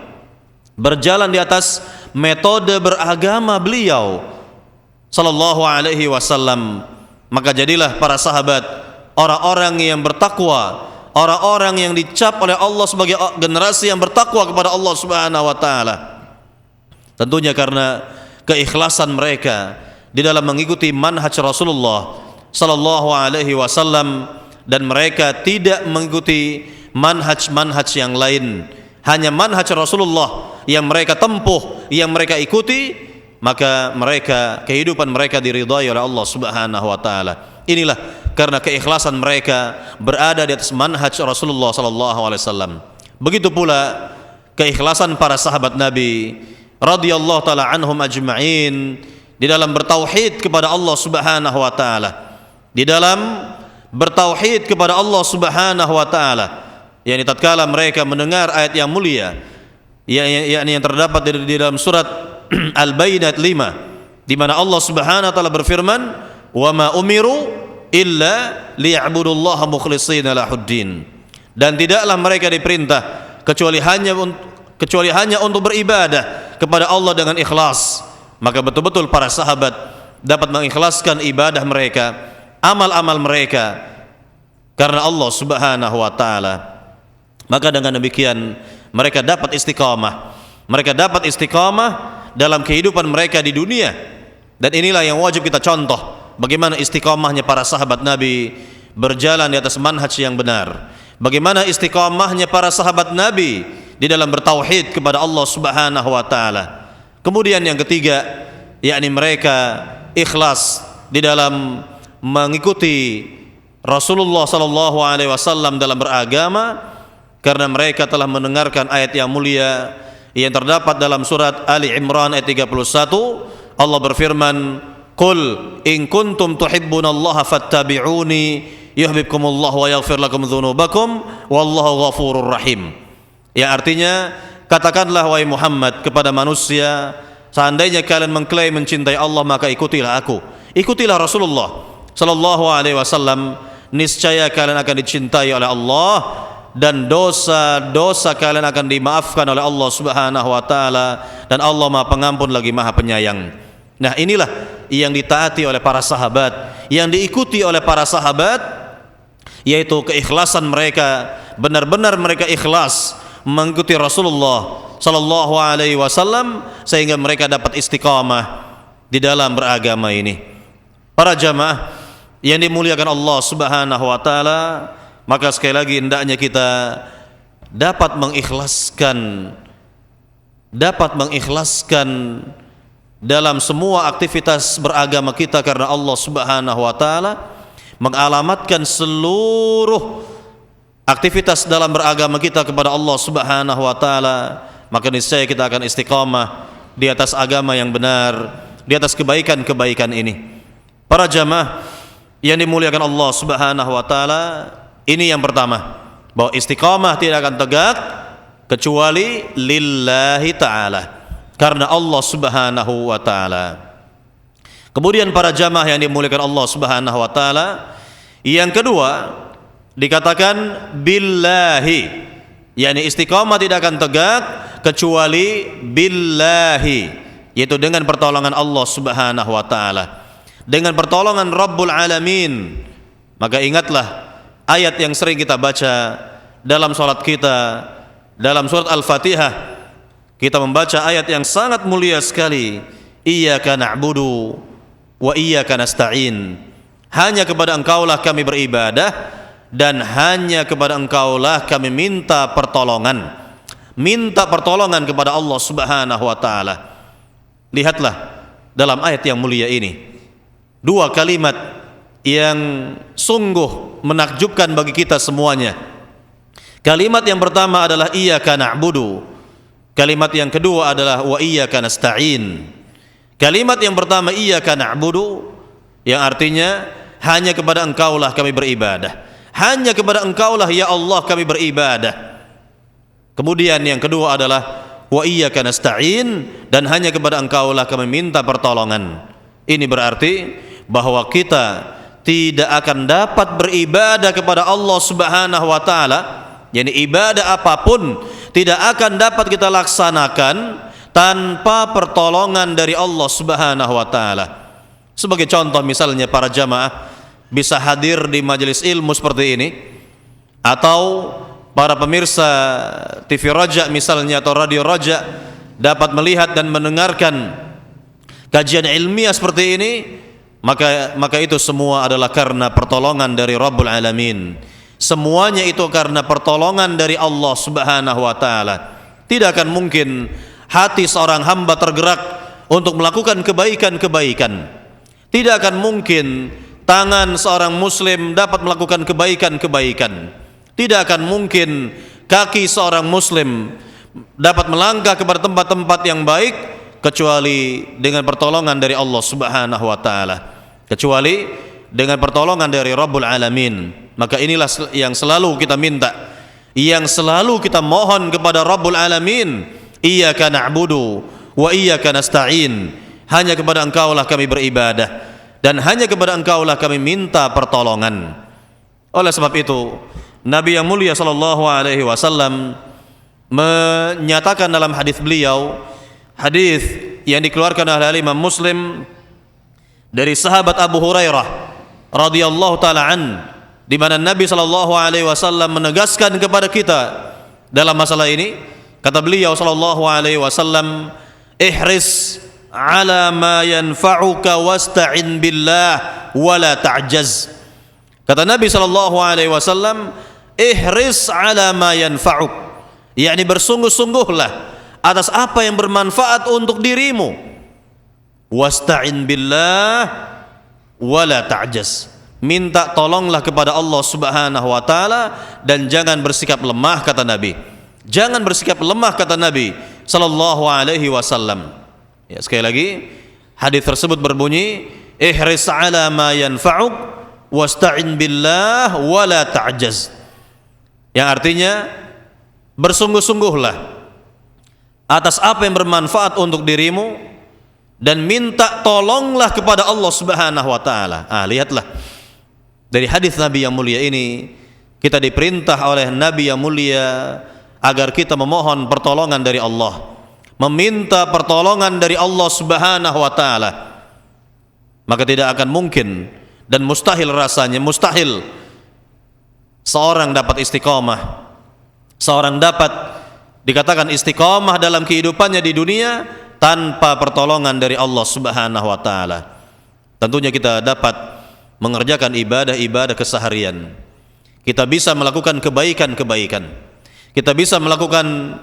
berjalan di atas metode beragama beliau sallallahu alaihi wasallam. Maka jadilah para sahabat orang-orang yang bertakwa, orang-orang yang dicap oleh Allah sebagai generasi yang bertakwa kepada Allah Subhanahu wa taala. Tentunya karena keikhlasan mereka di dalam mengikuti manhaj Rasulullah sallallahu alaihi wasallam, dan mereka tidak mengikuti manhaj-manhaj yang lain, hanya manhaj Rasulullah yang mereka tempuh, yang mereka ikuti, maka mereka, kehidupan mereka diridhai oleh Allah Subhanahu wa taala. Inilah karena keikhlasan mereka berada di atas manhaj Rasulullah sallallahu alaihi wasallam. Begitu pula keikhlasan para sahabat Nabi radhiyallahu taala anhum ajma'in di dalam bertauhid kepada Allah Subhanahu wa taala, di dalam bertauhid kepada Allah Subhanahu wa taala. Yani tatkala mereka mendengar ayat yang mulia, yakni yang terdapat di dalam surat Al-Bayyinat 5, di mana Allah Subhanahu wa taala berfirman, "Wa ma umiru illa liya'budullaha mukhlishina lahuddin." Dan tidaklah mereka diperintah kecuali hanya untuk beribadah kepada Allah dengan ikhlas. Maka betul-betul para sahabat dapat mengikhlaskan ibadah mereka, amal-amal mereka karena Allah Subhanahu wa taala. Maka dengan demikian mereka dapat istiqamah. Mereka dapat istiqamah dalam kehidupan mereka di dunia. Dan inilah yang wajib kita contoh, bagaimana istiqamahnya para sahabat Nabi berjalan di atas manhaj yang benar. Bagaimana istiqamahnya para sahabat Nabi di dalam bertauhid kepada Allah Subhanahu wa taala. Kemudian yang ketiga, yakni mereka ikhlas di dalam mengikuti Rasulullah sallallahu alaihi wasallam dalam beragama, karena mereka telah mendengarkan ayat yang mulia yang terdapat dalam surat Ali Imran ayat 31. Allah berfirman, "Qul in kuntum tuhibbunallaha fattabi'uni yuhibbukumullahu wa yaghfir lakum dzunubakum wallahu ghafurur rahim." Ya, artinya katakanlah wahai Muhammad kepada manusia, seandainya kalian mengklaim mencintai Allah, maka ikutilah aku, ikutilah Rasulullah sallallahu alaihi wasallam, niscaya kalian akan dicintai oleh Allah dan dosa-dosa kalian akan dimaafkan oleh Allah Subhanahu wa taala, dan Allah Maha Pengampun lagi Maha Penyayang. Nah, inilah yang ditaati oleh para sahabat, yang diikuti oleh para sahabat, yaitu keikhlasan mereka. Benar-benar mereka ikhlas mengikuti Rasulullah sallallahu alaihi wasallam sehingga mereka dapat istiqamah di dalam beragama ini. Para jamaah yang dimuliakan Allah Subhanahu wa taala, maka sekali lagi hendaknya kita dapat mengikhlaskan dalam semua aktivitas beragama kita karena Allah Subhanahu wa taala, mengalamatkan seluruh aktivitas dalam beragama kita kepada Allah Subhanahu wa taala, maka niscaya kita akan istiqamah di atas agama yang benar, di atas kebaikan-kebaikan ini. Para jamaah yang dimuliakan Allah Subhanahu wa taala, ini yang pertama, bahwa istiqamah tidak akan tegak kecuali lillahi ta'ala, karena Allah Subhanahu wa ta'ala. Kemudian para jamaah yang dimuliakan Allah Subhanahu wa ta'ala, yang kedua dikatakan billahi, yakni istiqamah tidak akan tegak kecuali billahi, yaitu dengan pertolongan Allah Subhanahu wa ta'ala, dengan pertolongan Rabbul Alamin. Maka ingatlah ayat yang sering kita baca dalam salat kita, dalam surat Al-Fatihah kita membaca ayat yang sangat mulia sekali, iyyaka na'budu wa iyyaka nasta'in, hanya kepada Engkaulah kami beribadah dan hanya kepada Engkaulah kami minta pertolongan kepada Allah Subhanahu wa taala. Lihatlah dalam ayat yang mulia ini dua kalimat yang sungguh menakjubkan bagi kita semuanya. Kalimat yang pertama adalah iyyaka na'budu, kalimat yang kedua adalah wa iyyaka nasta'in. Kalimat yang pertama iyyaka na'budu, yang artinya hanya kepada Engkaulah kami beribadah, hanya kepada Engkaulah ya Allah kami beribadah. Kemudian yang kedua adalah wa iyyaka nasta'in, dan hanya kepada Engkaulah kami minta pertolongan. Ini berarti bahwa kita tidak akan dapat beribadah kepada Allah Subhanahu wa taala, yakni ibadah apapun tidak akan dapat kita laksanakan tanpa pertolongan dari Allah Subhanahu wa taala. Sebagai contoh misalnya para jamaah bisa hadir di majelis ilmu seperti ini, atau para pemirsa TV Raja misalnya atau Radio Raja dapat melihat dan mendengarkan kajian ilmiah seperti ini, maka itu semua adalah karena pertolongan dari Rabbul Alamin. Semuanya itu karena pertolongan dari Allah Subhanahu wa taala. Tidak akan mungkin hati seorang hamba tergerak untuk melakukan kebaikan-kebaikan. Tidak akan mungkin tangan seorang muslim dapat melakukan kebaikan-kebaikan. Tidak akan mungkin kaki seorang muslim dapat melangkah kepada tempat-tempat yang baik kecuali dengan pertolongan dari Allah Subhanahu wa taala, kecuali dengan pertolongan dari Rabbul Alamin. Maka inilah yang selalu kita minta, yang selalu kita mohon kepada Rabbul Alamin, iyyaka na'budu wa iyyaka nasta'in, hanya kepada Engkaulah kami beribadah dan hanya kepada Engkaulah kami minta pertolongan. Oleh sebab itu Nabi yang mulia sallallahu alaihi wasallam menyatakan dalam hadis beliau, hadis yang dikeluarkan oleh Imam Muslim dari sahabat Abu Hurairah radhiyallahu taala an, di mana Nabi sallallahu alaihi wasallam menegaskan kepada kita dalam masalah ini. Kata beliau sallallahu alaihi wasallam, ihris ala ma yanfa'uka wasta'in billah wa la ta'jaz. Kata Nabi sallallahu alaihi wasallam, ihris ala ma yanfa'uk, yakni bersungguh-sungguhlah atas apa yang bermanfaat untuk dirimu, wasta'in billah wa la ta'jaz, minta tolonglah kepada Allah Subhanahu wa taala dan jangan bersikap lemah, kata Nabi. Jangan bersikap lemah, kata Nabi sallallahu alaihi wasallam. Ya, sekali lagi hadis tersebut berbunyi, ihris ala ma yanfa'uk wasta'in billah wa la ta'jaz, yang artinya bersungguh-sungguhlah atas apa yang bermanfaat untuk dirimu dan minta tolonglah kepada Allah Subhanahu wa taala. Lihatlah dari hadis Nabi yang mulia ini, kita diperintah oleh Nabi yang mulia agar kita memohon pertolongan dari Allah, meminta pertolongan dari Allah Subhanahu wa taala. Maka tidak akan mungkin dan mustahil, rasanya mustahil seorang dapat istiqamah, seorang dapat dikatakan istiqamah dalam kehidupannya di dunia tanpa pertolongan dari Allah Subhanahu wa taala. Tentunya kita dapat mengerjakan ibadah-ibadah keseharian. Kita bisa melakukan kebaikan-kebaikan. Kita bisa melakukan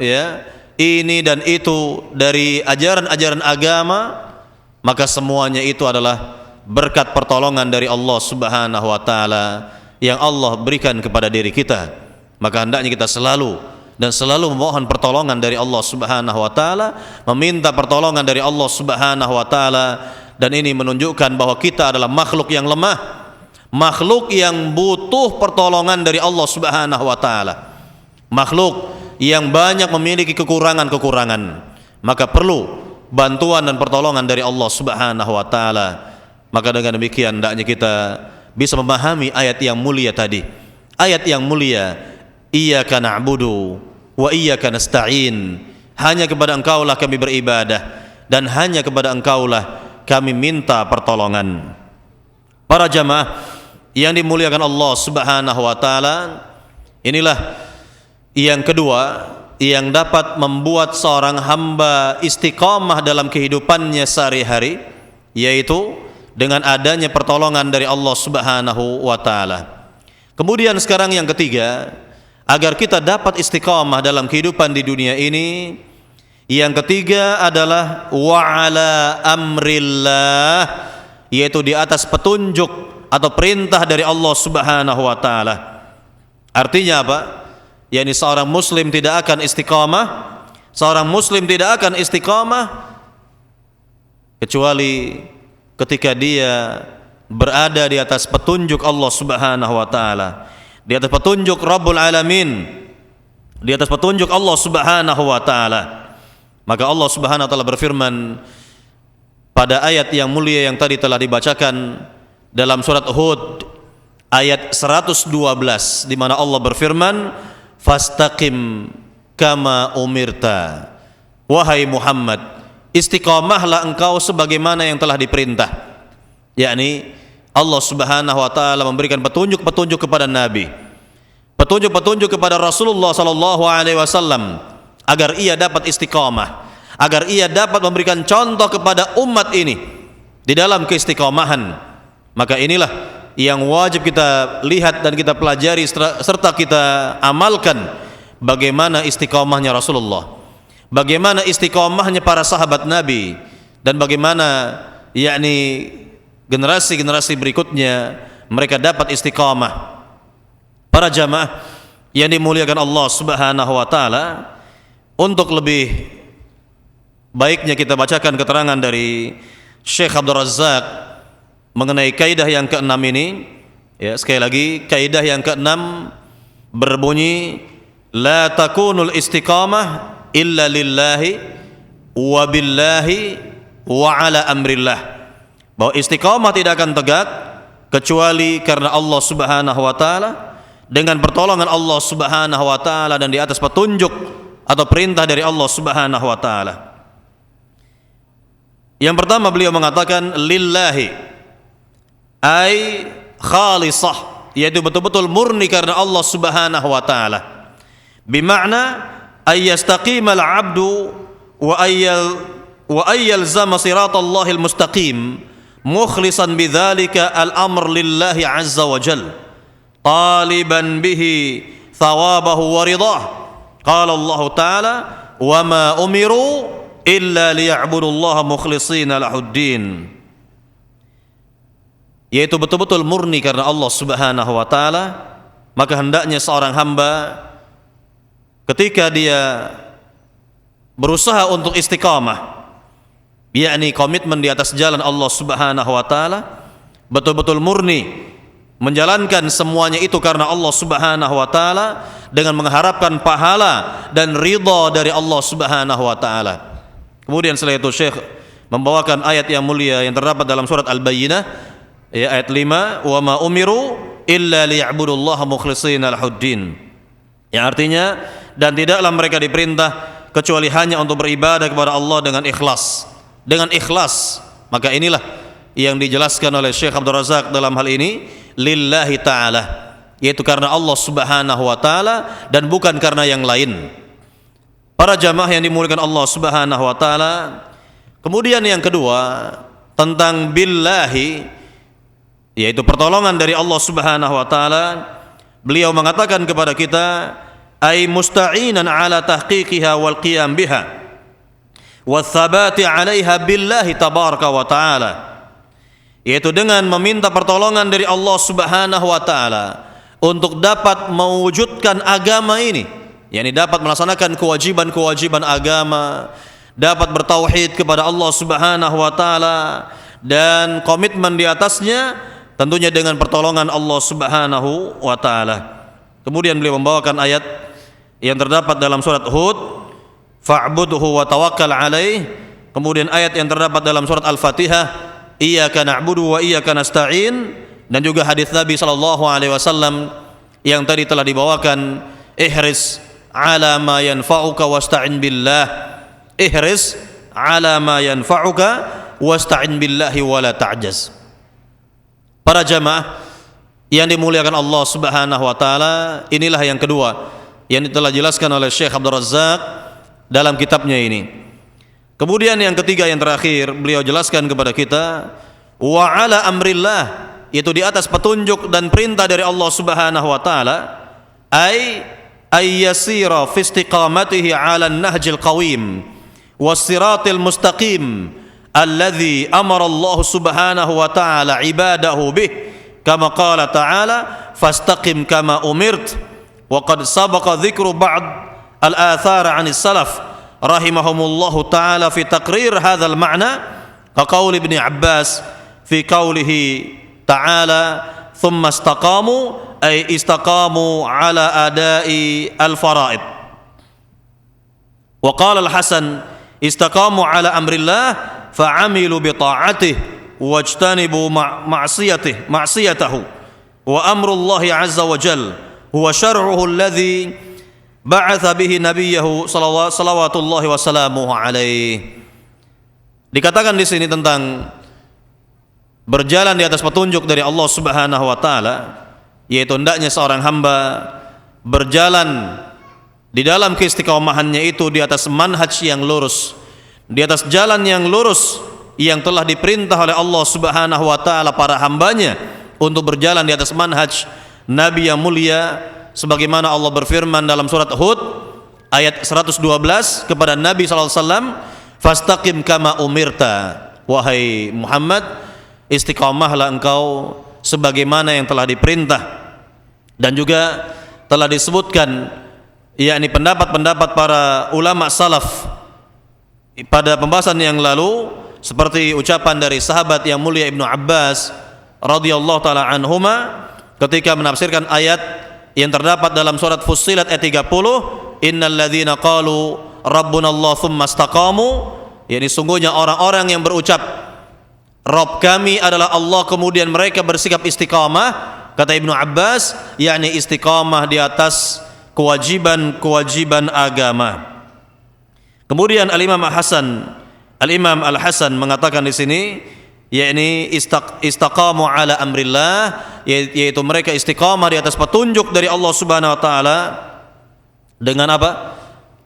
ini dan itu dari ajaran-ajaran agama, maka semuanya itu adalah berkat pertolongan dari Allah Subhanahu wa taala yang Allah berikan kepada diri kita. Maka hendaknya kita selalu memohon pertolongan dari Allah Subhanahu wa taala, meminta pertolongan dari Allah Subhanahu wa taala, dan ini menunjukkan bahwa kita adalah makhluk yang lemah, makhluk yang butuh pertolongan dari Allah Subhanahu wa taala, makhluk yang banyak memiliki kekurangan-kekurangan, maka perlu bantuan dan pertolongan dari Allah Subhanahu wa taala. Maka dengan demikian hendaknya kita bisa memahami ayat yang mulia tadi. Ayat yang mulia, iyyaka na'budu wa iyyaka nasta'in. Hanya kepada Engkaulah kami beribadah dan hanya kepada Engkaulah kami minta pertolongan. Para jamaah yang dimuliakan Allah Subhanahu wa taala, inilah yang kedua yang dapat membuat seorang hamba istiqamah dalam kehidupannya sehari-hari, yaitu dengan adanya pertolongan dari Allah Subhanahu wa taala. Kemudian sekarang yang ketiga, agar kita dapat istiqamah dalam kehidupan di dunia ini, yang ketiga adalah wa ala amrillah, yaitu di atas petunjuk atau perintah dari Allah Subhanahu wa taala. Artinya apa? yakni seorang muslim tidak akan istiqamah kecuali ketika dia berada di atas petunjuk Allah Subhanahu wa taala, di atas petunjuk Rabbul Alamin, di atas petunjuk Allah Subhanahu wa taala. Maka Allah Subhanahu wa taala berfirman pada ayat yang mulia yang tadi telah dibacakan dalam surat Hud ayat 112, di mana Allah berfirman, fastaqim kama umirta, wahai Muhammad, istiqamahlah engkau sebagaimana yang telah diperintah. Yakni Allah Subhanahu wa taala memberikan petunjuk-petunjuk kepada Nabi, petunjuk-petunjuk kepada Rasulullah sallallahu alaihi wasallam agar ia dapat istiqamah, agar ia dapat memberikan contoh kepada umat ini di dalam keistiqamahan. Maka inilah yang wajib kita lihat dan kita pelajari serta kita amalkan, bagaimana istiqamahnya Rasulullah, bagaimana istiqamahnya para sahabat Nabi, dan bagaimana yakni generasi-generasi berikutnya mereka dapat istiqamah. Para jamaah yang dimuliakan Allah Subhanahu wa taala, untuk lebih baiknya kita bacakan keterangan dari Syekh Abdul Razak mengenai kaidah yang keenam ini. Ya, sekali lagi, kaidah yang keenam berbunyi, la takunul istiqamah illa lillahi wa billahi wa ala amrillah. Bahwa istiqamah tidak akan tegak kecuali karena Allah Subhanahu wa taala, dengan pertolongan Allah Subhanahu wa taala, dan di atas petunjuk atau perintah dari Allah Subhanahu wa taala. Yang pertama beliau mengatakan lillahi, ay khalisah, yaitu betul-betul murni karena Allah Subhanahu wa taala. Bimakna ay yastaqimal 'abdu wa ayyalzama siratallahil mustaqim mukhlisan bidzalika al-amr lillahi azza wa jalla taliban bihi thawabahu wa ridah. Qala Allah taala wa ma umiru illa liya'budullaha mukhlishina lahuddin, yaitu betul-betul murni karena Allah Subhanahu wa taala. Maka hendaknya seorang hamba ketika dia berusaha untuk istiqamah, yakni komitmen di atas jalan Allah Subhanahu wa taala, betul-betul murni menjalankan semuanya itu karena Allah Subhanahu wa taala, dengan mengharapkan pahala dan ridha dari Allah Subhanahu wa taala. Kemudian setelah itu Syekh membawakan ayat yang mulia yang terdapat dalam surat Al-Bayyinah, ayat 5, wa ma umiru illa liya'budullaha mukhlishina lahuddin, yang artinya, dan tidaklah mereka diperintah kecuali hanya untuk beribadah kepada Allah dengan ikhlas, dengan ikhlas. Maka inilah yang dijelaskan oleh Syekh Abdul Razak dalam hal ini, lillahi ta'ala, yaitu karena Allah Subhanahu wa ta'ala dan bukan karena yang lain. Para jamaah yang dimuliakan Allah Subhanahu wa taala, kemudian yang kedua tentang billahi, yaitu pertolongan dari Allah Subhanahu wa taala. Beliau mengatakan kepada kita, ay musta'inan ala tahqiqiha wal qiyam biha wa tsabati 'alaiha billahi tabaraka wa taala, yaitu dengan meminta pertolongan dari Allah Subhanahu wa taala untuk dapat mewujudkan agama ini, yakni dapat melaksanakan kewajiban-kewajiban agama, dapat bertauhid kepada Allah Subhanahu wa taala dan komitmen di atasnya, tentunya dengan pertolongan Allah Subhanahu wa taala. Kemudian beliau membawakan ayat yang terdapat dalam surat Hud, fa'budhu wa tawakkal alaih. Kemudian ayat yang terdapat dalam surat Al-Fatihah, iyyaka na'budu wa iyyaka nasta'in, dan juga hadis Nabi sallallahu alaihi wasallam yang tadi telah dibawakan, ihris ala ma yanfa'uka wasta'in billah, ihris ala ma yanfa'uka wasta'in billahi wa la ta'jaz. Para jamaah yang dimuliakan Allah Subhanahu wa taala, inilah yang kedua yang telah dijelaskan oleh Syekh Abdul Razak dalam kitabnya ini. Kemudian yang ketiga, yang terakhir, beliau jelaskan kepada kita, wa ala amrillah, yaitu di atas petunjuk dan perintah dari Allah Subhanahu wa taala, ay yasira fi istiqamatihi ala an-nahjil qawim was-siratil mustaqim alladhi amara Allah Subhanahu wa taala ibadahu bih, kama qala ta'ala fastaqim kama umirt. Wa qad sabaqa dzikru ba'd al-athar 'anis salaf rahimahumullahu ta'ala fi taqrir hadzal ma'na, ka qauli Ibnu Abbas fi qaulihi ta'ala thumma istaqamu ay istaqamu ala ada'i al-fara'id. Wa qala al-Hasan istaqamu ala amrillah fa'amilu bi ta'atihi wajtanibu ma'siyatahu wa amrullahi 'azza wa jalla huwa syar'uhu alladhi ba'atha bihi nabiyahu salawatullahi wa salamuhu alaihi. Dikatakan di sini tentang berjalan di atas petunjuk dari Allah Subhanahu wa taala, yaitu hendaknya seorang hamba berjalan di dalam keistiqomahannya itu di atas manhaj yang lurus, di atas jalan yang lurus yang telah diperintah oleh Allah Subhanahu wa taala para hambanya untuk berjalan di atas manhaj Nabi yang mulia, sebagaimana Allah berfirman dalam surat Hud ayat 112 kepada Nabi SAW, fastaqim kama umirta, wahai Muhammad, istiqamahlah engkau sebagaimana yang telah diperintah. Dan juga telah disebutkan, yakni pendapat-pendapat para ulama salaf pada pembahasan yang lalu, seperti ucapan dari sahabat yang mulia Ibnu Abbas radhiyallahu taala anhuma ketika menafsirkan ayat yang terdapat dalam surat Fussilat ayat 30, innal ladzina qalu rabbunallahu tsumma istaqamu, yakni sungguhnya orang-orang yang berucap Rabb kami adalah Allah, kemudian mereka bersikap istiqamah, kata Ibnu Abbas, yakni istiqamah di atas kewajiban-kewajiban agama. Kemudian Al-Imam Al-Hasan mengatakan di sini, yakni istaqamu ala amrillah, yaitu mereka istiqamah di atas petunjuk dari Allah Subhanahu wa taala dengan apa?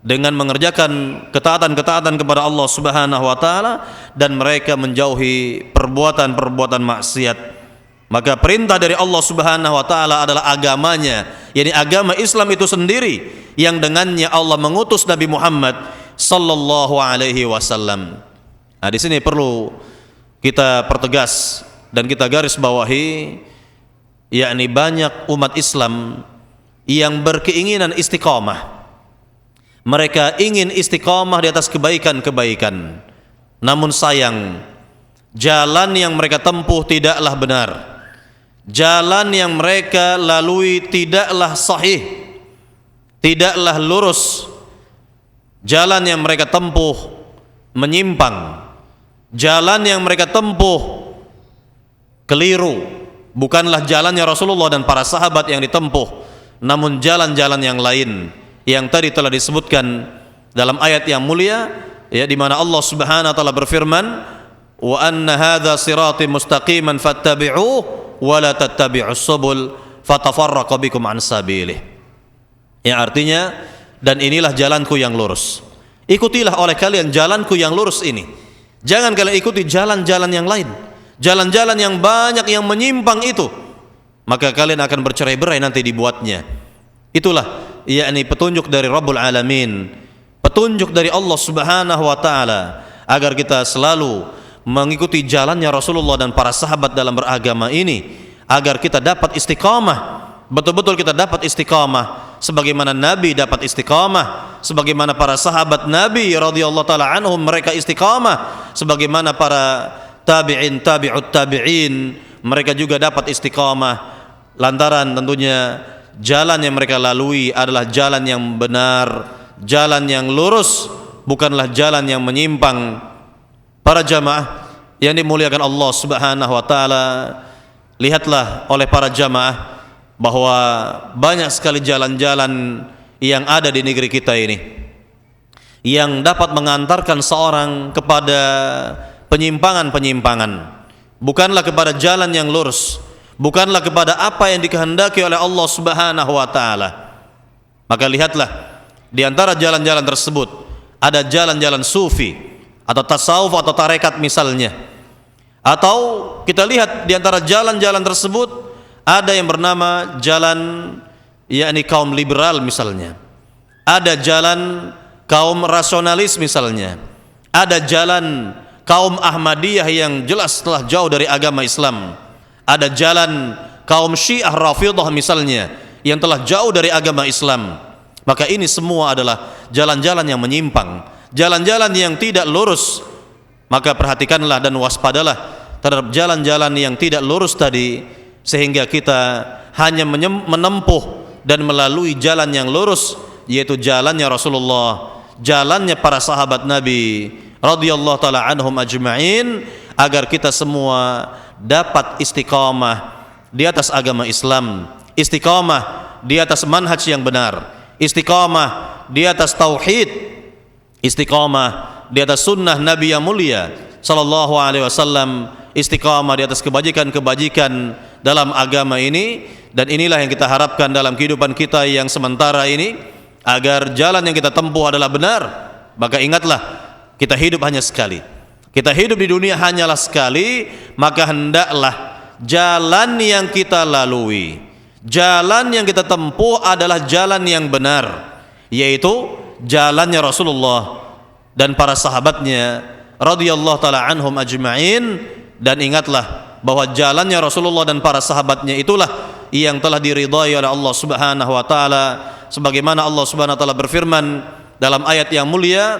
Dengan mengerjakan ketaatan-ketaatan kepada Allah Subhanahu wa taala dan mereka menjauhi perbuatan-perbuatan maksiat. Maka perintah dari Allah Subhanahu wa taala adalah agamanya, yakni agama Islam itu sendiri yang dengannya Allah mengutus Nabi Muhammad sallallahu alaihi wasallam. Nah, di sini perlu kita pertegas dan kita garis bawahi, yakni banyak umat Islam yang berkeinginan istiqamah. Mereka ingin istiqamah di atas kebaikan-kebaikan, namun sayang, jalan yang mereka tempuh tidaklah benar, jalan yang mereka lalui tidaklah sahih, tidaklah lurus, jalan yang mereka tempuh menyimpang, jalan yang mereka tempuh keliru, bukanlah jalannya Rasulullah dan para sahabat yang ditempuh, namun jalan-jalan yang lain yang tadi telah disebutkan dalam ayat yang mulia, ya, di mana Allah Subhanahu wa taala berfirman, wa anna hadza sirati mustaqiman fattabi'uhu wa la tattabi'us subul fatafarraqu bikum an sabilih. Yang artinya dan inilah jalanku yang lurus. Ikutilah oleh kalian jalanku yang lurus ini. Jangan kalian ikuti jalan-jalan yang lain, jalan-jalan yang banyak yang menyimpang itu, maka kalian akan bercerai-berai nanti dibuatnya. Itulah yakni petunjuk dari Rabbul Alamin, petunjuk dari Allah Subhanahu wa taala, agar kita selalu mengikuti jalannya Rasulullah dan para sahabat dalam beragama ini, agar kita dapat istiqamah, betul-betul kita dapat istiqamah sebagaimana Nabi dapat istiqamah, sebagaimana para sahabat Nabi radhiyallahu taala anhum mereka istiqamah, sebagaimana para tabi'in tabi'ut tabi'in mereka juga dapat istiqamah, lantaran tentunya jalan yang mereka lalui adalah jalan yang benar, jalan yang lurus, bukanlah jalan yang menyimpang. Para jamaah yang dimuliakan Allah Subhanahu wa taala, lihatlah oleh para jamaah bahwa banyak sekali jalan-jalan yang ada di negeri kita ini yang dapat mengantarkan seorang kepada penyimpangan-penyimpangan, bukanlah kepada jalan yang lurus, bukanlah kepada apa yang dikehendaki oleh Allah Subhanahu wa taala. Maka lihatlah di antara jalan-jalan tersebut ada jalan-jalan sufi atau tasawuf atau tarekat misalnya. Atau kita lihat di antara jalan-jalan tersebut ada yang bernama jalan yakni kaum liberal misalnya. Ada jalan kaum rasionalis misalnya. Ada jalan kaum Ahmadiyah yang jelas telah jauh dari agama Islam. Ada jalan kaum Syiah Rafidhah misalnya yang telah jauh dari agama Islam. Maka ini semua adalah jalan-jalan yang menyimpang, jalan-jalan yang tidak lurus. Maka perhatikanlah dan waspadalah terhadap jalan-jalan yang tidak lurus tadi, sehingga kita hanya menempuh dan melalui jalan yang lurus, yaitu jalannya Rasulullah, jalannya para sahabat Nabi radhiyallahu taala anhum ajma'in, agar kita semua dapat istiqamah di atas agama Islam, istiqamah di atas manhaj yang benar, istiqamah di atas tauhid, istiqamah di atas sunnah Nabi yang mulia sallallahu alaihi wasallam, istiqamah di atas kebajikan-kebajikan dalam agama ini. Dan inilah yang kita harapkan dalam kehidupan kita yang sementara ini, agar jalan yang kita tempuh adalah benar. Maka ingatlah, kita hidup hanya sekali, kita hidup di dunia hanyalah sekali, maka hendaklah jalan yang kita lalui, jalan yang kita tempuh adalah jalan yang benar, yaitu jalannya Rasulullah dan para sahabatnya radhiyallahu taala anhum ajma'in. Dan ingatlah bahwa jalannya Rasulullah dan para sahabatnya itulah yang telah diridhai oleh Allah Subhanahu wa taala, sebagaimana Allah Subhanahu wa taala berfirman dalam ayat yang mulia.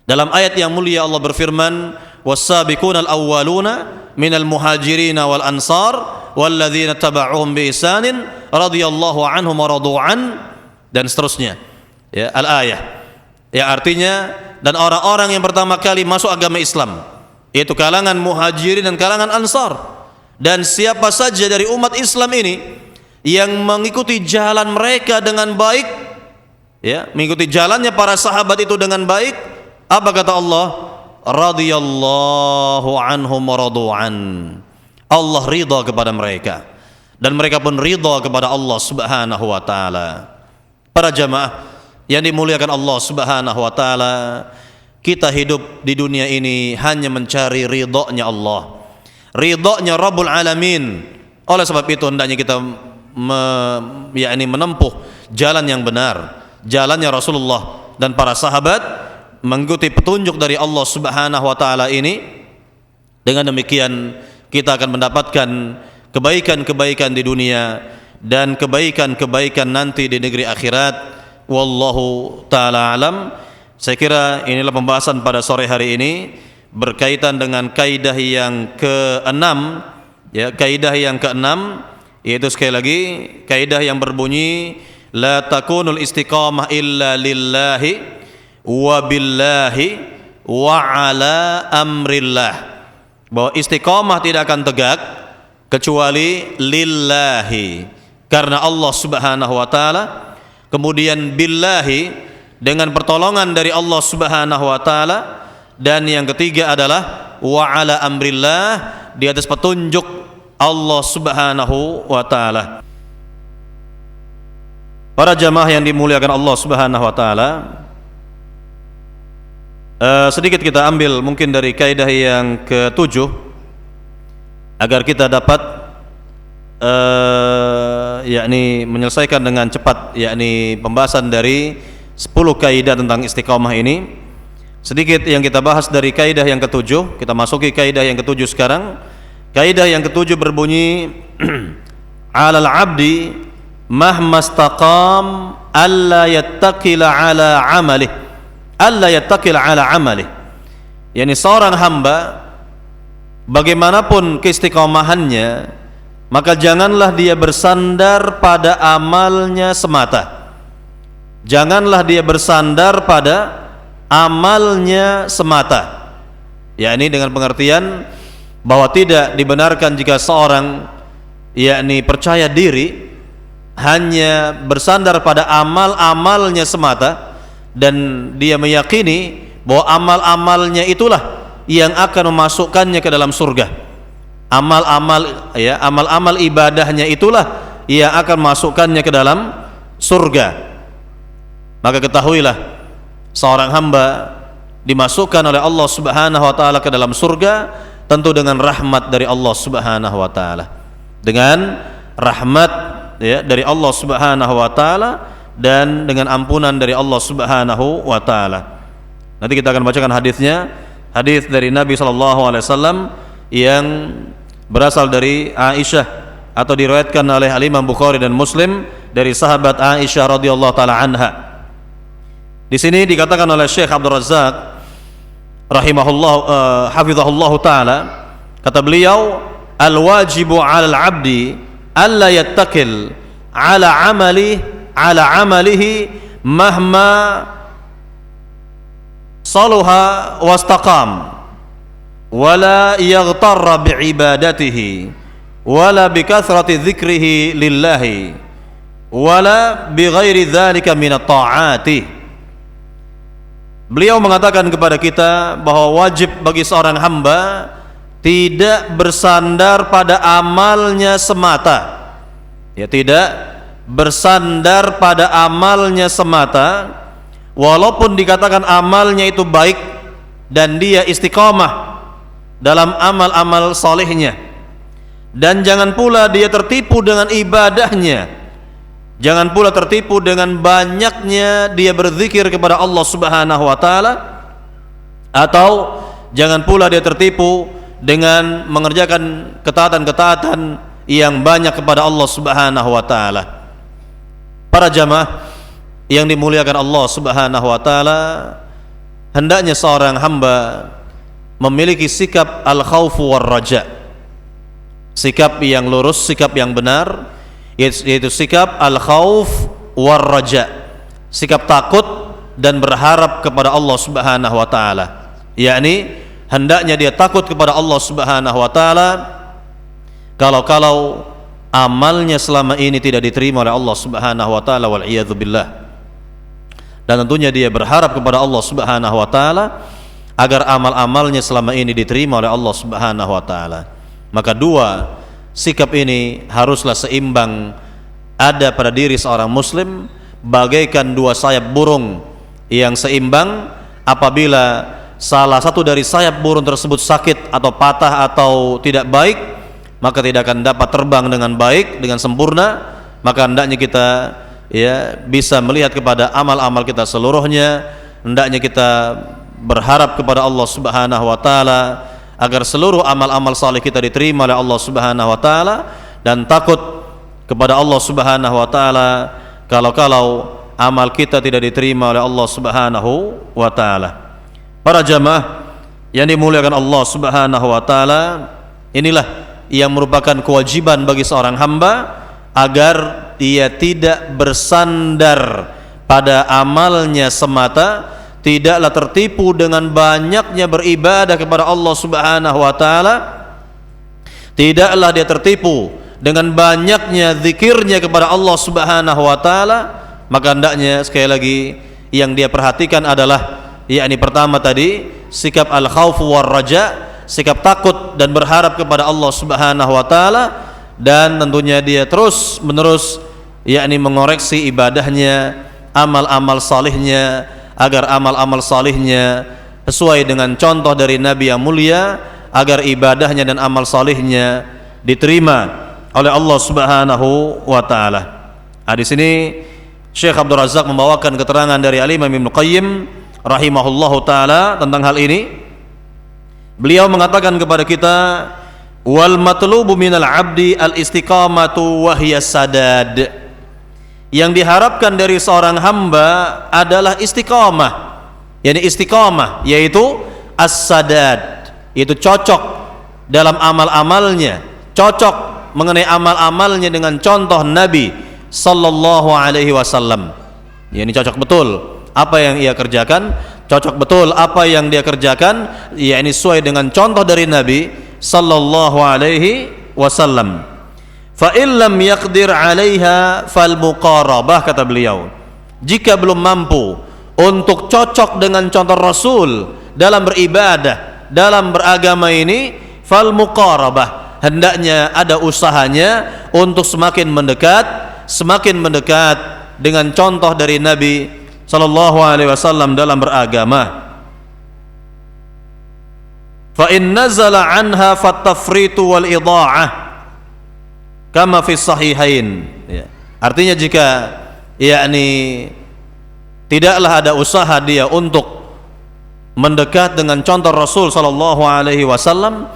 Dalam ayat yang mulia Allah berfirman, was-sabiqunal awwaluna minal muhajirin wal ansar walladzina taba'uhum bi ihsanin radhiyallahu anhum wa radu'an, dan seterusnya. Ya, al-ayah. Ya, artinya dan orang-orang yang pertama kali masuk agama Islam, yaitu kalangan muhajirin dan kalangan ansar. Dan siapa saja dari umat Islam ini yang mengikuti jalan mereka dengan baik, ya, mengikuti jalannya para sahabat itu dengan baik, apa kata Allah? Radhiyallahu anhum wa radu'an. Allah ridha kepada mereka dan mereka pun ridha kepada Allah Subhanahu wa taala. Para jamaah yang dimuliakan Allah Subhanahu wa taala, kita hidup di dunia ini hanya mencari ridhonya Allah, ridhonya Rabbul Alamin. Oleh sebab itu hendaknya kita menempuh jalan yang benar, jalannya Rasulullah dan para sahabat, mengikuti petunjuk dari Allah Subhanahu wa taala ini. Dengan demikian kita akan mendapatkan kebaikan-kebaikan di dunia dan kebaikan-kebaikan nanti di negeri akhirat. Wallahu taala alam. Saya kira inilah pembahasan pada sore hari ini berkaitan dengan kaidah yang keenam, ya, kaidah yang keenam, yaitu sekali lagi kaidah yang berbunyi la takunul istiqamah illa lillahi wa billahi wa ala amrillah, bahwa istiqamah tidak akan tegak kecuali lillahi, karena Allah Subhanahu wa taala, kemudian billahi dengan pertolongan dari Allah Subhanahu wa taala, dan yang ketiga adalah wa ala amrillah, di atas petunjuk Allah Subhanahu wa taala. Para jamaah yang dimuliakan Allah Subhanahu wa taala, sedikit kita ambil mungkin dari kaidah yang ke-7 agar kita dapat yakni menyelesaikan dengan cepat yakni pembahasan dari 10 kaidah tentang istiqamah ini. Sedikit yang kita bahas dari kaidah yang ke-7, kita masuki kaidah yang ke-7 sekarang. Kaidah yang ke-7 berbunyi 'alal 'abdi mahma istaqam alla yattaqila 'ala 'amalih, alla yattaqila 'ala 'amalih. Yani seorang hamba bagaimanapun keistiqomahannya, maka janganlah dia bersandar pada amalnya semata. Janganlah dia bersandar pada amalnya semata. Yakni dengan pengertian bahwa tidak dibenarkan jika seorang yakni percaya diri hanya bersandar pada amal-amalnya semata dan dia meyakini bahwa amal-amalnya itulah yang akan memasukkannya ke dalam surga. Amal-amal ibadahnya itulah yang akan memasukkannya ke dalam surga. Maka ketahuilah, seorang hamba dimasukkan oleh Allah Subhanahu wa taala ke dalam surga tentu dengan rahmat dari Allah Subhanahu wa taala. Dengan rahmat dari Allah Subhanahu wa taala dan dengan ampunan dari Allah Subhanahu wa taala. Nanti kita akan bacakan hadisnya, hadis dari Nabi sallallahu alaihi wasallam yang berasal dari Aisyah atau diriwayatkan oleh Imam Bukhari dan Muslim dari sahabat Aisyah radhiyallahu taala anha. Di sini dikatakan oleh Syekh Abdul Razzaq rahimahullah hafizahullah taala, kata beliau, al-wajibu 'alal 'abdi alla yattaqil 'ala 'amalihi mahma saluha wastaqam wala yaghtarra bi'ibadatihi wala bikathrati dzikrihi lillahi wala bighairi dzalika minat ta'ati. Beliau mengatakan kepada kita bahwa wajib bagi seorang hamba tidak bersandar pada amalnya semata. Ya, tidak bersandar pada amalnya semata, walaupun dikatakan amalnya itu baik dan dia istiqamah dalam amal-amal salehnya. Dan jangan pula dia tertipu dengan ibadahnya. Jangan pula tertipu dengan banyaknya dia berzikir kepada Allah Subhanahu wa taala, atau jangan pula dia tertipu dengan mengerjakan ketaatan-ketaatan yang banyak kepada Allah Subhanahu wa taala. Para jamaah yang dimuliakan Allah Subhanahu wa taala, hendaknya seorang hamba memiliki sikap al-khaufu war raja. Sikap yang lurus, sikap yang benar, yaitu sikap al-khauf war raja, sikap takut dan berharap kepada Allah Subhanahu wa taala. Yakni hendaknya dia takut kepada Allah Subhanahu wa taala kalau amalnya selama ini tidak diterima oleh Allah Subhanahu wa taala, wal iyadzu billah. Dan tentunya dia berharap kepada Allah Subhanahu wa taala agar amal-amalnya selama ini diterima oleh Allah Subhanahu wa taala. Maka dua sikap ini haruslah seimbang ada pada diri seorang muslim, bagaikan dua sayap burung yang seimbang. Apabila salah satu dari sayap burung tersebut sakit atau patah atau tidak baik, maka tidak akan dapat terbang dengan baik, dengan sempurna. Maka hendaknya kita bisa melihat kepada amal-amal kita seluruhnya. Hendaknya kita berharap kepada Allah Subhanahu wa taala agar seluruh amal-amal saleh kita diterima oleh Allah Subhanahu wa taala, dan takut kepada Allah Subhanahu wa taala kalau amal kita tidak diterima oleh Allah Subhanahu wa taala. Para jamaah yang dimuliakan Allah Subhanahu wa taala, inilah yang merupakan kewajiban bagi seorang hamba agar dia tidak bersandar pada amalnya semata, tidaklah tertipu dengan banyaknya beribadah kepada Allah Subhanahu wa taala, tidaklah dia tertipu dengan banyaknya zikirnya kepada Allah Subhanahu wa taala. Maka hendaknya sekali lagi yang dia perhatikan adalah yakni pertama tadi sikap al-khauf war raja, sikap takut dan berharap kepada Allah Subhanahu wa taala, dan tentunya dia terus menerus yakni mengoreksi ibadahnya, amal-amal salihnya, agar amal-amal salihnya sesuai dengan contoh dari Nabi yang mulia, agar ibadahnya dan amal salihnya diterima oleh Allah Subhanahu wa taala. Di sini Syekh Abdul Razak membawakan keterangan dari Al-Imam Ibnu Qayyim rahimahullahu taala tentang hal ini. Beliau mengatakan kepada kita, wal matlubu minal abdi al istiqamatu wa hiya sadad. Yang diharapkan dari seorang hamba adalah istiqamah. Yani istiqamah yaitu as-sadad, yaitu cocok dalam amal-amalnya, cocok mengenai amal-amalnya dengan contoh Nabi sallallahu alaihi wasallam. Yani cocok betul apa yang ia kerjakan, cocok betul apa yang dia kerjakan, yakni sesuai dengan contoh dari Nabi sallallahu alaihi wasallam. Fa in lam yaqdir 'alaiha fal muqarabah, kata beliau. Jika belum mampu untuk cocok dengan contoh Rasul dalam beribadah, dalam beragama ini, fal muqarabah, hendaknya ada usahanya untuk semakin mendekat dengan contoh dari Nabi sallallahu alaihi wasallam dalam beragama. Fa in nazala anha fatafritu wal idha'ah kama fi sahihain. Artinya jika yakni tidaklah ada usaha dia untuk mendekat dengan contoh Rasul sallallahu alaihi wasallam,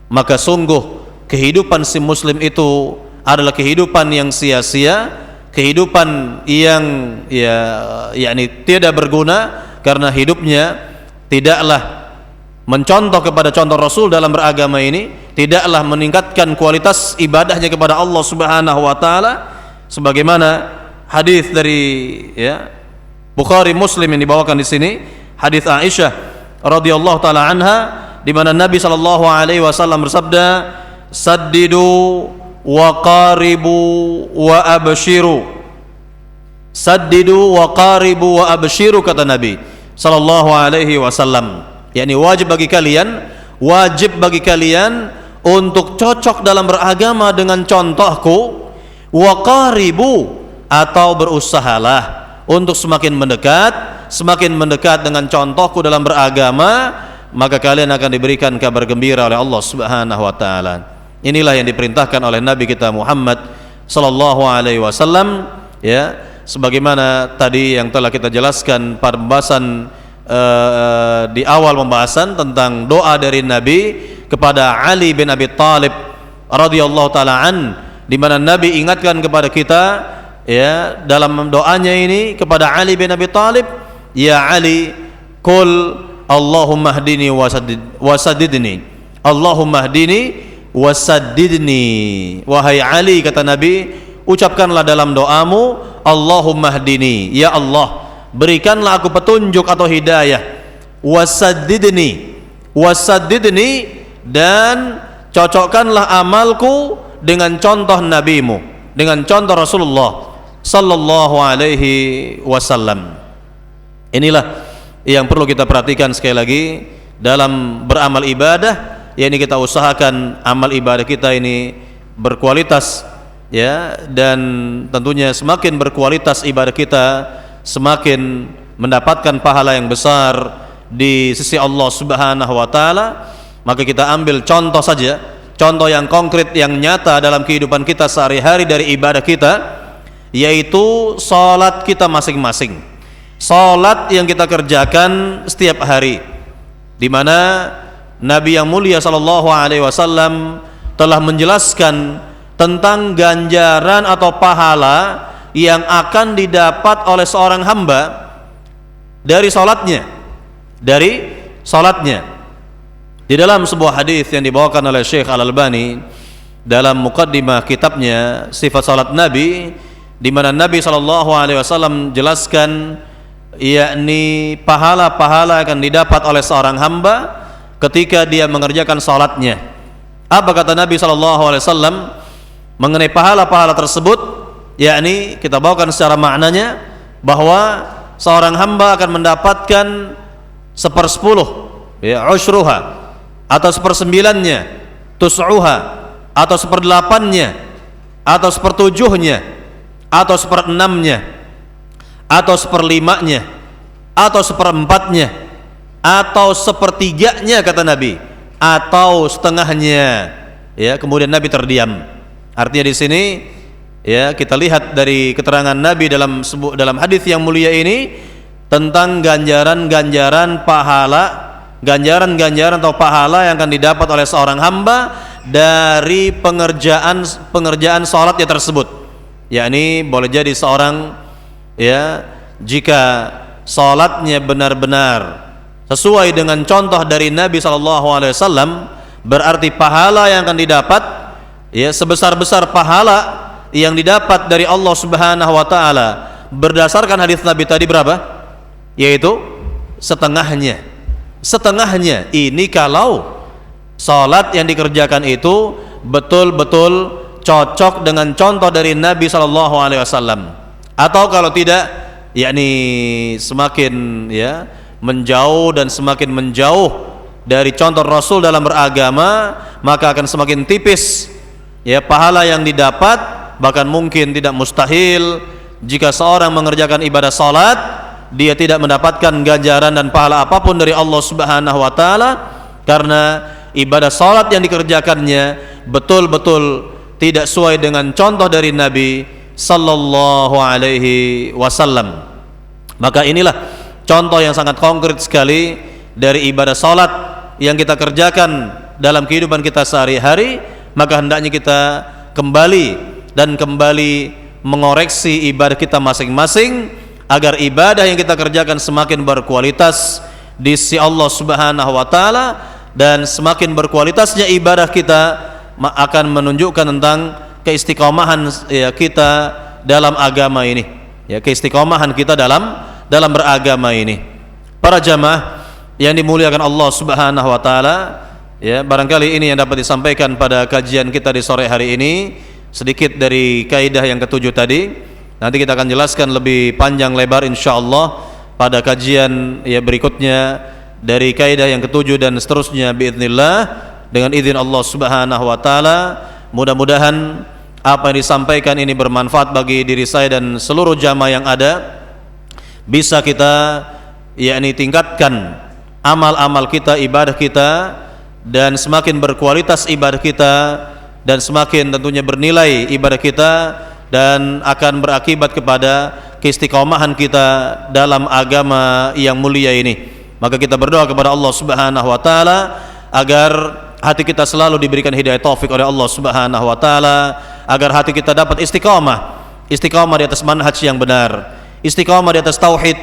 maka sungguh kehidupan si muslim itu adalah kehidupan yang sia-sia, kehidupan yang yakni tidak berguna, karena hidupnya tidaklah mencontoh kepada contoh Rasul dalam beragama ini, tidaklah meningkatkan kualitas ibadahnya kepada Allah Subhanahu wa taala, sebagaimana hadis dari Bukhari Muslim yang dibawakan di sini, hadis Aisyah radhiyallahu taala anha, di mana Nabi sallallahu alaihi wasallam bersabda, saddidu wa qaribu wa abshiru. Saddidu wa qaribu wa abshiru, kata Nabi sallallahu alaihi wasallam. yakni wajib bagi kalian untuk cocok dalam beragama dengan contohku, wa qaribu, atau berusahalah untuk semakin mendekat dengan contohku dalam beragama, maka kalian akan diberikan kabar gembira oleh Allah Subhanahu wa taala. Inilah yang diperintahkan oleh Nabi kita Muhammad sallallahu alaihi wasallam, sebagaimana tadi yang telah kita jelaskan pada pembahasan di awal pembahasan tentang doa dari Nabi kepada Ali bin Abi Thalib radhiyallahu taala an, di mana Nabi ingatkan kepada kita dalam doanya ini kepada Ali bin Abi Thalib, ya Ali, qul Allahumma hdini wasaddidni, Allahumma hdini wasaddidni. Wahai Ali, kata Nabi, ucapkanlah dalam doamu, Allahumma hdini, ya Allah, berikanlah aku petunjuk atau hidayah, wasaddidni, dan cocokkanlah amalku dengan contoh nabimu, dengan contoh Rasulullah sallallahu alaihi wasallam. Inilah yang perlu kita perhatikan sekali lagi dalam beramal ibadah, yakni kita usahakan amal ibadah kita ini berkualitas, dan tentunya semakin berkualitas ibadah kita, semakin mendapatkan pahala yang besar di sisi Allah Subhanahu wa taala. Maka kita ambil contoh saja, contoh yang konkret, yang nyata dalam kehidupan kita sehari-hari dari ibadah kita, yaitu salat kita masing-masing. Salat yang kita kerjakan setiap hari, di mana Nabi yang mulia sallallahu alaihi wasallam telah menjelaskan tentang ganjaran atau pahala yang akan didapat oleh seorang hamba dari salatnya, Di dalam sebuah hadis yang dibawakan oleh Syekh Al-Albani dalam muqaddimah kitabnya Sifat Salat Nabi, di mana Nabi sallallahu alaihi wasallam jelaskan yakni pahala-pahala akan didapat oleh seorang hamba ketika dia mengerjakan salatnya. Apa kata Nabi sallallahu alaihi wasallam mengenai pahala-pahala tersebut? Yakni kita bawakan secara maknanya bahwa seorang hamba akan mendapatkan 1/10, usyruha, atau 1/9-nya, tus'uha, atau 1/8-nya, atau 1/7-nya, atau seperenamnya, atau seperlimanya, atau seperempatnya, atau sepertiganya kata Nabi, atau setengahnya. Ya, kemudian Nabi terdiam. Artinya di sini ya kita lihat dari keterangan Nabi dalam hadis yang mulia ini tentang ganjaran-ganjaran atau pahala yang akan didapat oleh seorang hamba dari pengerjaan salatnya tersebut. Yakni boleh jadi seorang ya jika salatnya benar-benar sesuai dengan contoh dari Nabi SAW, berarti pahala yang akan didapat ya sebesar-besar pahala yang didapat dari Allah Subhanahu wa taala berdasarkan hadis Nabi tadi berapa? Yaitu setengahnya. Setengahnya ini kalau salat yang dikerjakan itu betul-betul cocok dengan contoh dari Nabi SAW. Atau kalau tidak, yakni semakin ya menjauh dan semakin menjauh dari contoh Rasul dalam beragama, maka akan semakin tipis ya pahala yang didapat. Bahkan mungkin tidak mustahil jika seorang mengerjakan ibadah salat dia tidak mendapatkan ganjaran dan pahala apapun dari Allah Subhanahu wa taala, karena ibadah salat yang dikerjakannya betul-betul tidak sesuai dengan contoh dari Nabi sallallahu alaihi wasallam. Maka inilah contoh yang sangat konkret sekali dari ibadah salat yang kita kerjakan dalam kehidupan kita sehari-hari. Maka hendaknya kita kembali mengoreksi ibadah kita masing-masing agar ibadah yang kita kerjakan semakin berkualitas di sisi Allah Subhanahu wa taala, dan semakin berkualitasnya ibadah kita akan menunjukkan tentang keistiqomahan ya kita dalam agama ini, ya keistiqomahan kita dalam beragama ini. Para jamaah yang dimuliakan Allah Subhanahu wa taala, ya barangkali ini yang dapat disampaikan pada kajian kita di sore hari ini, sedikit dari kaidah yang ketujuh tadi. Nanti kita akan jelaskan lebih panjang lebar insyaallah pada kajian ya berikutnya dari kaidah yang ketujuh dan seterusnya biidznillah dengan izin Allah Subhanahu wa taala. Mudah-mudahan apa yang disampaikan ini bermanfaat bagi diri saya dan seluruh jamaah yang ada, bisa kita yakni tingkatkan amal-amal kita, ibadah kita, dan semakin berkualitas ibadah kita dan semakin tentunya bernilai ibadah kita, dan akan berakibat kepada keistiqomahan kita dalam agama yang mulia ini. Maka kita berdoa kepada Allah Subhanahu wa taala agar hati kita selalu diberikan hidayah taufik oleh Allah Subhanahu wa taala, agar hati kita dapat istiqamah di atas manhaj yang benar, istiqamah di atas tauhid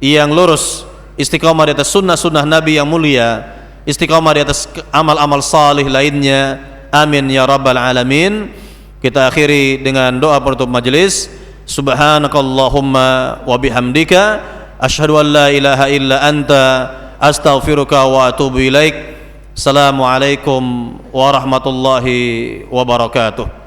yang lurus, istiqamah di atas sunnah-sunnah Nabi yang mulia, istiqamah di atas amal-amal salih lainnya. Amin ya rabbal alamin. Kita akhiri dengan doa penutup majelis. Subhanakallahumma wa bihamdika asyhadu an la ilaha illa anta astaghfiruka wa atubu ilaik. Assalamualaikum warahmatullahi wabarakatuh.